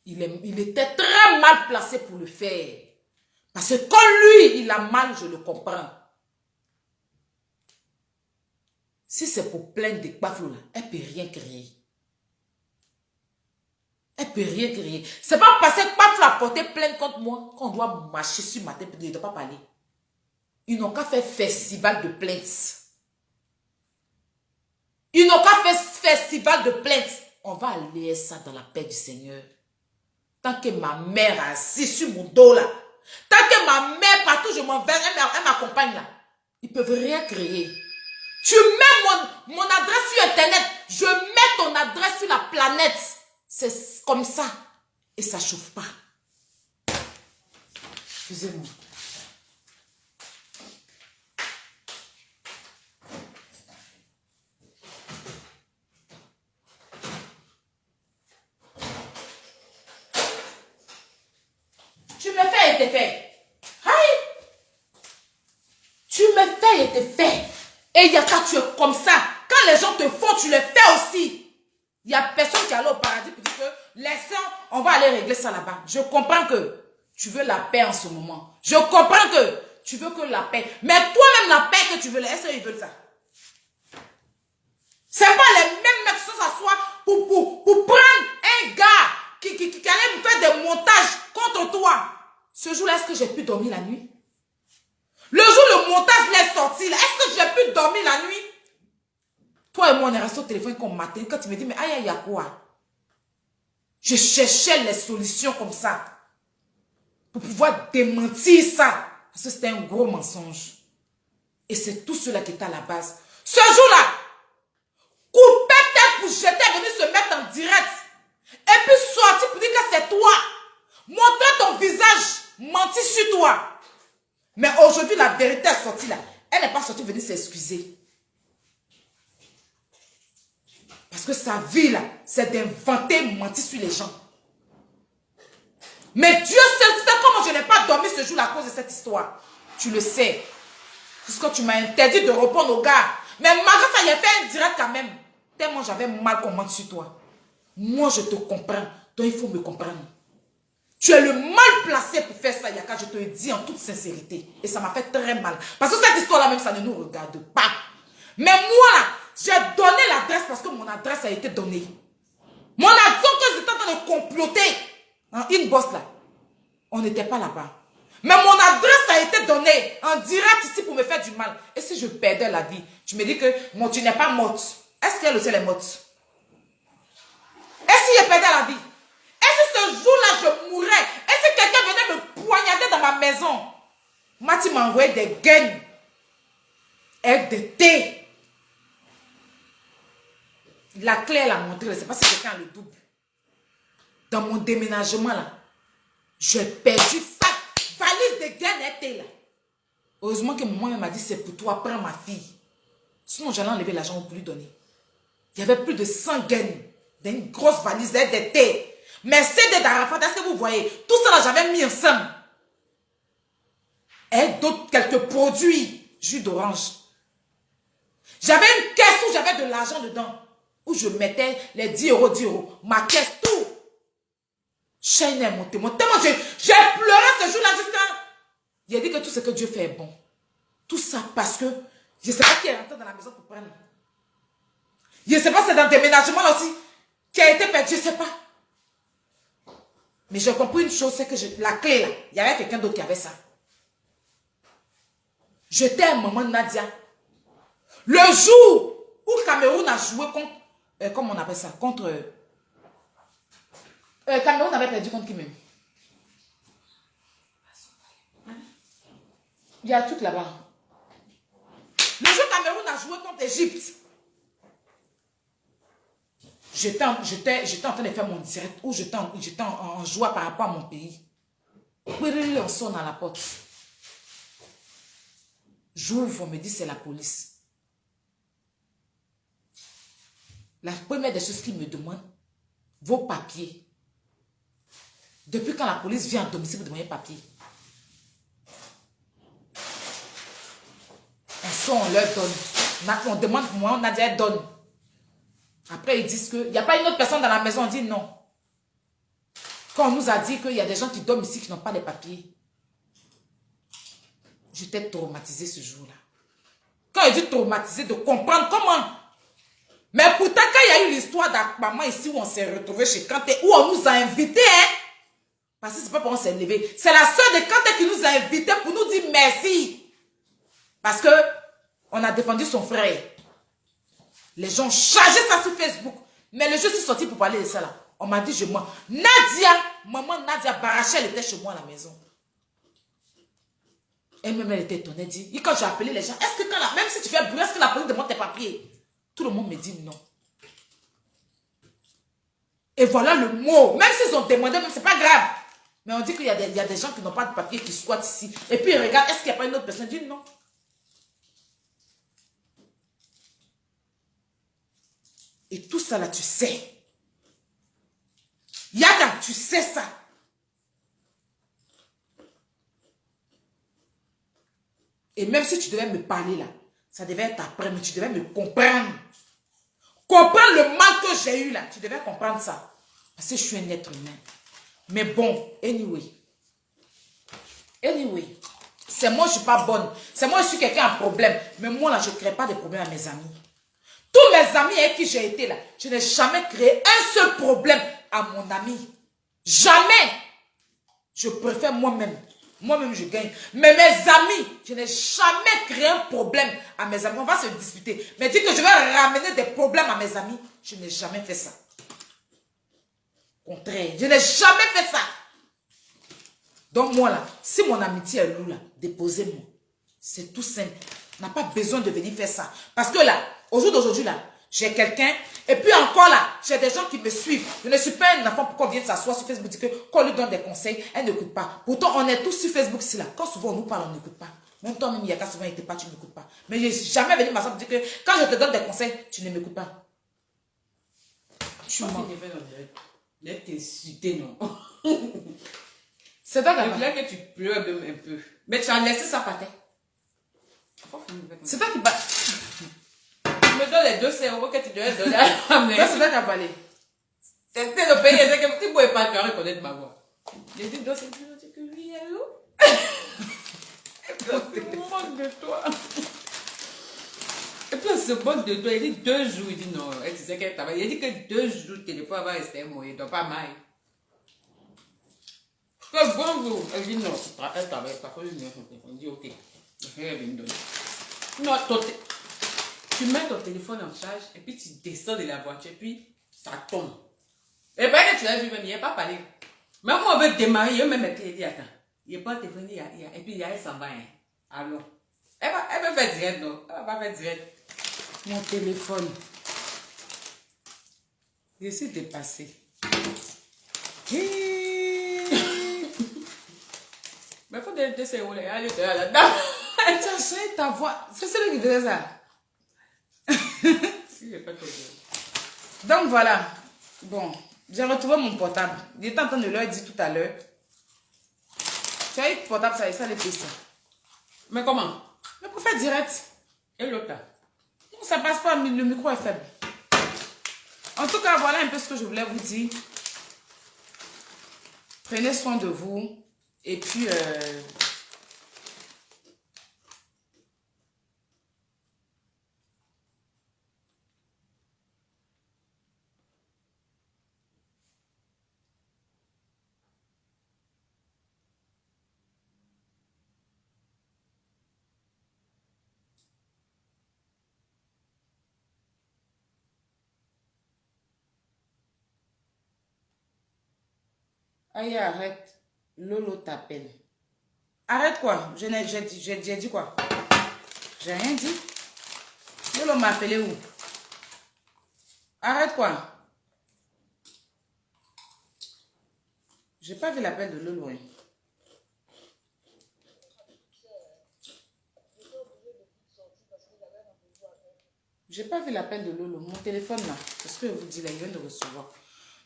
Il était très mal placé pour le faire. Parce que quand lui, il a mal, je le comprends. Si c'est pour plaindre des bafles là, elle ne peut rien créer. Elle ne peut rien créer. C'est pas parce que Paf a porté plainte contre moi qu'on doit marcher sur ma tête et ne pas parler. Ils n'ont qu'à faire festival de plaintes. Ils n'ont qu'à faire festival de plaintes. On va aller ça dans la paix du Seigneur. Tant que ma mère a assis sur mon dos là. Tant que ma mère partout je m'en vais, elle m'accompagne là. Ils ne peuvent rien créer. Tu mets mon adresse sur internet. Je mets ton adresse sur la planète. C'est comme ça. Et ça ne chauffe pas. Excusez-moi. Tu me fais et t'es fait. Aïe. Tu me fais et t'es fait. Et il y a quand tu es comme ça. Quand les gens te font, tu les fais aussi. Il n'y a personne qui est allé au paradis pour dire que laissons, on va aller régler ça là-bas. Je comprends que tu veux la paix en ce moment. Je comprends que tu veux que la paix. Mais toi-même, la paix que tu veux, est-ce qu'ils veulent ça? C'est pas les mêmes mecs qui sont s'asseoir pour prendre un gars qui allait me faire des montages contre toi. Ce jour-là, est-ce que j'ai pu dormir la nuit? Le jour où le montage l'est sorti, est-ce que j'ai pu dormir la nuit? Toi et moi, on est resté au téléphone comme matin. Quand tu me dis, mais aïe, il y a quoi? Je cherchais les solutions comme ça. Pour pouvoir démentir ça. Parce que c'était un gros mensonge. Et c'est tout cela qui était à la base. Ce jour-là, couper tête pour jeter, venir se mettre en direct. Et puis sortir pour dire que c'est toi. Montrer ton visage, mentir sur toi. Mais aujourd'hui, la vérité est sortie là. Elle n'est pas sortie venir s'excuser. Parce que sa vie là, c'est d'inventer, mentir sur les gens. Mais Dieu sait comment je n'ai pas dormi ce jour-là à cause de cette histoire. Tu le sais. Parce que tu m'as interdit de répondre aux gars. Mais malgré ça, il a fait un direct quand même. Tellement j'avais mal qu'on mente sur toi. Moi, je te comprends. Donc, il faut me comprendre. Tu es le mal placé pour faire ça, Yaka. Je te le dis en toute sincérité. Et ça m'a fait très mal. Parce que cette histoire-là, même, ça ne nous regarde pas. Mais moi, là, j'ai donné l'adresse parce que mon adresse a été donnée. Mon adresse que j'étais en train de comploter. Hein, une bosse là. On n'était pas là-bas. Mais mon adresse a été donnée en direct ici pour me faire du mal. Et si je perdais la vie, tu me dis que tu n'es pas morte. Est-ce qu'elle aussi est morte? Et si je perdais la vie? Et si ce jour-là je mourais? Et si quelqu'un venait me poignarder dans ma maison? Mati m'a envoyé des gaines et des thés. La clé, elle a montré. Je ne sais pas si quelqu'un a le double. Dans mon déménagement, là, j'ai perdu ça. Valise de gaines et thé, là. Heureusement que maman m'a dit, c'est pour toi, prends ma fille. Sinon, j'allais enlever l'argent pour lui donner. Il y avait plus de 100 gaines. Une grosse valise et des thés. Mais c'est des Arafat, est-ce que vous voyez? Tout ça, là, j'avais mis ensemble. Et d'autres, quelques produits. Jus d'orange. J'avais une caisse où j'avais de l'argent dedans. Où je mettais les 10 euros, 10 euros. Ma caisse, tout. Chaîne est montée. Tellement j'ai pleuré ce jour-là jusqu'à... Il a dit que tout ce que Dieu fait est bon. Tout ça parce que je ne sais pas qui est rentré dans la maison pour prendre. Je ne sais pas si c'est dans le déménagement là aussi qui a été perdu, je ne sais pas. Mais j'ai compris une chose, c'est que la clé là, il y avait quelqu'un d'autre qui avait ça. J'étais à maman Nadia. Le jour où Cameroun a joué contre, comment on appelle ça, contre... Cameroun avait perdu contre qui même? Il y a tout là-bas. Le jour où Cameroun a joué contre l'Égypte, j'étais en train de faire mon direct où j'étais en joie par rapport à mon pays. Oui, on sonne à la porte. J'ouvre, on me dit c'est la police. La première des choses qu'ils me demandent, vos papiers. Depuis quand la police vient en domicile pour demander papier? On leur donne. On demande pour moi, on a dit elle donne. Après, ils disent qu'il n'y a pas une autre personne dans la maison. On dit non. Quand on nous a dit qu'il y a des gens qui dorment ici qui n'ont pas les papiers. J'étais traumatisée ce jour-là. Quand je dis traumatisée, de comprendre comment. Mais pourtant, quand il y a eu l'histoire d'Akpama ici où on s'est retrouvé chez Kanté, où on nous a invités, hein, parce que c'est pas pour on s'est levé. C'est la soeur de Kanté qui nous a invités pour nous dire merci. Parce que on a défendu son frère. Les gens chargeaient ça sur Facebook. Mais le jour où je suis sorti pour parler de ça là, on m'a dit je mens. Maman Nadia Barachel était chez moi à la maison. Elle-même, elle était étonnée, elle dit, et quand j'ai appelé les gens, est-ce que même si tu fais bruit, est-ce que la police demande tes papiers? Tout le monde me dit non. Et voilà le mot. Même s'ils ont demandé, même c'est pas grave. Mais on dit qu'il y a des gens qui n'ont pas de papier qui squattent ici. Et puis ils regardent, est-ce qu'il n'y a pas une autre personne? Ils disent non. Et tout ça là, tu sais. Yaga, tu sais ça. Et même si tu devais me parler là, ça devait être après, mais tu devais me comprendre. Comprendre le mal que j'ai eu là. Tu devais comprendre ça. Parce que je suis un être humain. Mais bon, anyway. C'est moi, je ne suis pas bonne. C'est moi, je suis quelqu'un à problème. Mais moi là, je ne crée pas de problème à mes amis. Tous mes amis avec qui j'ai été là, je n'ai jamais créé un seul problème à mon ami. Jamais. Je préfère moi-même. Moi-même, je gagne. Mais mes amis, je n'ai jamais créé un problème à mes amis. On va se disputer. Mais dire que je vais ramener des problèmes à mes amis, je n'ai jamais fait ça. Au contraire, je n'ai jamais fait ça. Donc moi là, si mon amitié est lourde là, déposez-moi. C'est tout simple. On n'a pas besoin de venir faire ça. Parce que là, au jour d'aujourd'hui là, j'ai quelqu'un. Et puis encore là, j'ai des gens qui me suivent. Je ne suis pas un enfant pour qu'on vienne s'asseoir sur Facebook et qu'on lui donne des conseils. Elle n'écoute pas. Pourtant, on est tous sur Facebook ici là. Quand souvent on nous parle, on n'écoute pas. Même toi-même, il y a qu'à souvent, il n'était pas, tu n'écoutes pas. Mais je n'ai jamais venu m'asseoir pour dire que quand je te donne des conseils, tu ne m'écoutes pas. Tu m'as t'insulté, non? C'est toi Je voulais que tu pleures même un peu. Mais tu as laissé ça par terre. C'est toi qui parles. Tu me donnes les 200 euros que tu devais donner à la mère. C'est toi qui as parlé. C'était le pays, c'est que tu ne pouvais pas te reconnaître ma voix. J'ai dit, donc c'est que oui, allô? Je me moque de toi. Et puis on se moque de toi. Il dit 2 jours. Il dit non, elle disait qu'elle travaille. Il dit que 2 jours, le téléphone va rester moyen, donc pas mal. Que bonjour. Elle dit non, elle travaille pas. Elle dit ok. Elle vient me donner. Non, tu mets ton téléphone en charge et puis tu descends de la voiture et puis ça tombe. Et bien que tu l'as vu même, il n'y a pas parlé. Même moi, on veut démarrer, il même elle dit attends. Il n'y a pas de téléphone, et puis elle s'en va. Hein. Alors, elle va faire direct, non? Elle va pas faire direct. Mon téléphone. Je suis dépassée. Mais il faut laisser où les aller là-dedans. Tu as changé ta voix. C'est celui qui faisait ça. Si, j'ai pas trop bien. Donc voilà. Bon, j'ai retrouvé mon portable. Il était en train de leur dire tout à l'heure. Tu as eu le portable, ça les pisse. Mais comment? Mais pour faire direct. Et l'autre là? Non, ça passe pas, le micro est faible. En tout cas, voilà un peu ce que je voulais vous dire. Prenez soin de vous. Et puis, aïe, arrête. Lolo t'appelle. Arrête quoi? J'ai dit quoi? J'ai rien dit. Lolo m'a appelé où? Arrête quoi? J'ai pas vu l'appel de Lolo. Hein. J'ai pas vu l'appel de Lolo. Mon téléphone là. C'est ce que je vous dis là. Il vient de recevoir.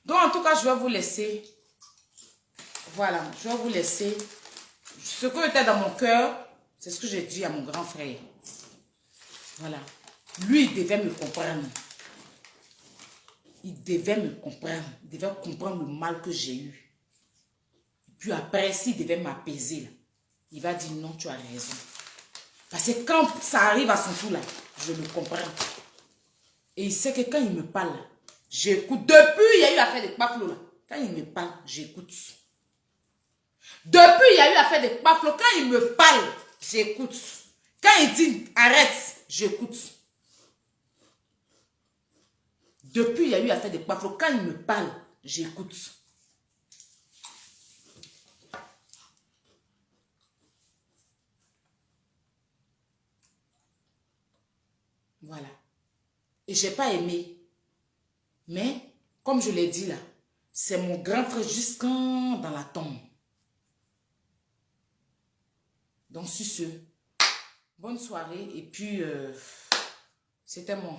Donc en tout cas, je vais vous laisser. Voilà. Je vais vous laisser. Ce que était dans mon cœur, c'est ce que j'ai dit à mon grand frère. Voilà. Lui, il devait me comprendre. Il devait me comprendre. Il devait comprendre le mal que j'ai eu. Et puis après, s'il devait m'apaiser, il va dire non, tu as raison. Parce que quand ça arrive à son tour là, je le comprends. Et il sait que quand il me parle, j'écoute. Depuis, il y a eu l'affaire de Paflo là. Quand il me parle, j'écoute. Depuis, il y a eu l'affaire de Paflo. Quand il me parle, j'écoute. Quand il dit arrête, j'écoute. Depuis, il y a eu l'affaire de Paflo. Quand il me parle, j'écoute. Voilà. Et je n'ai pas aimé. Mais, comme je l'ai dit là, c'est mon grand frère jusqu'en dans la tombe. Donc, sur ce, bonne soirée. Et puis, c'était mon...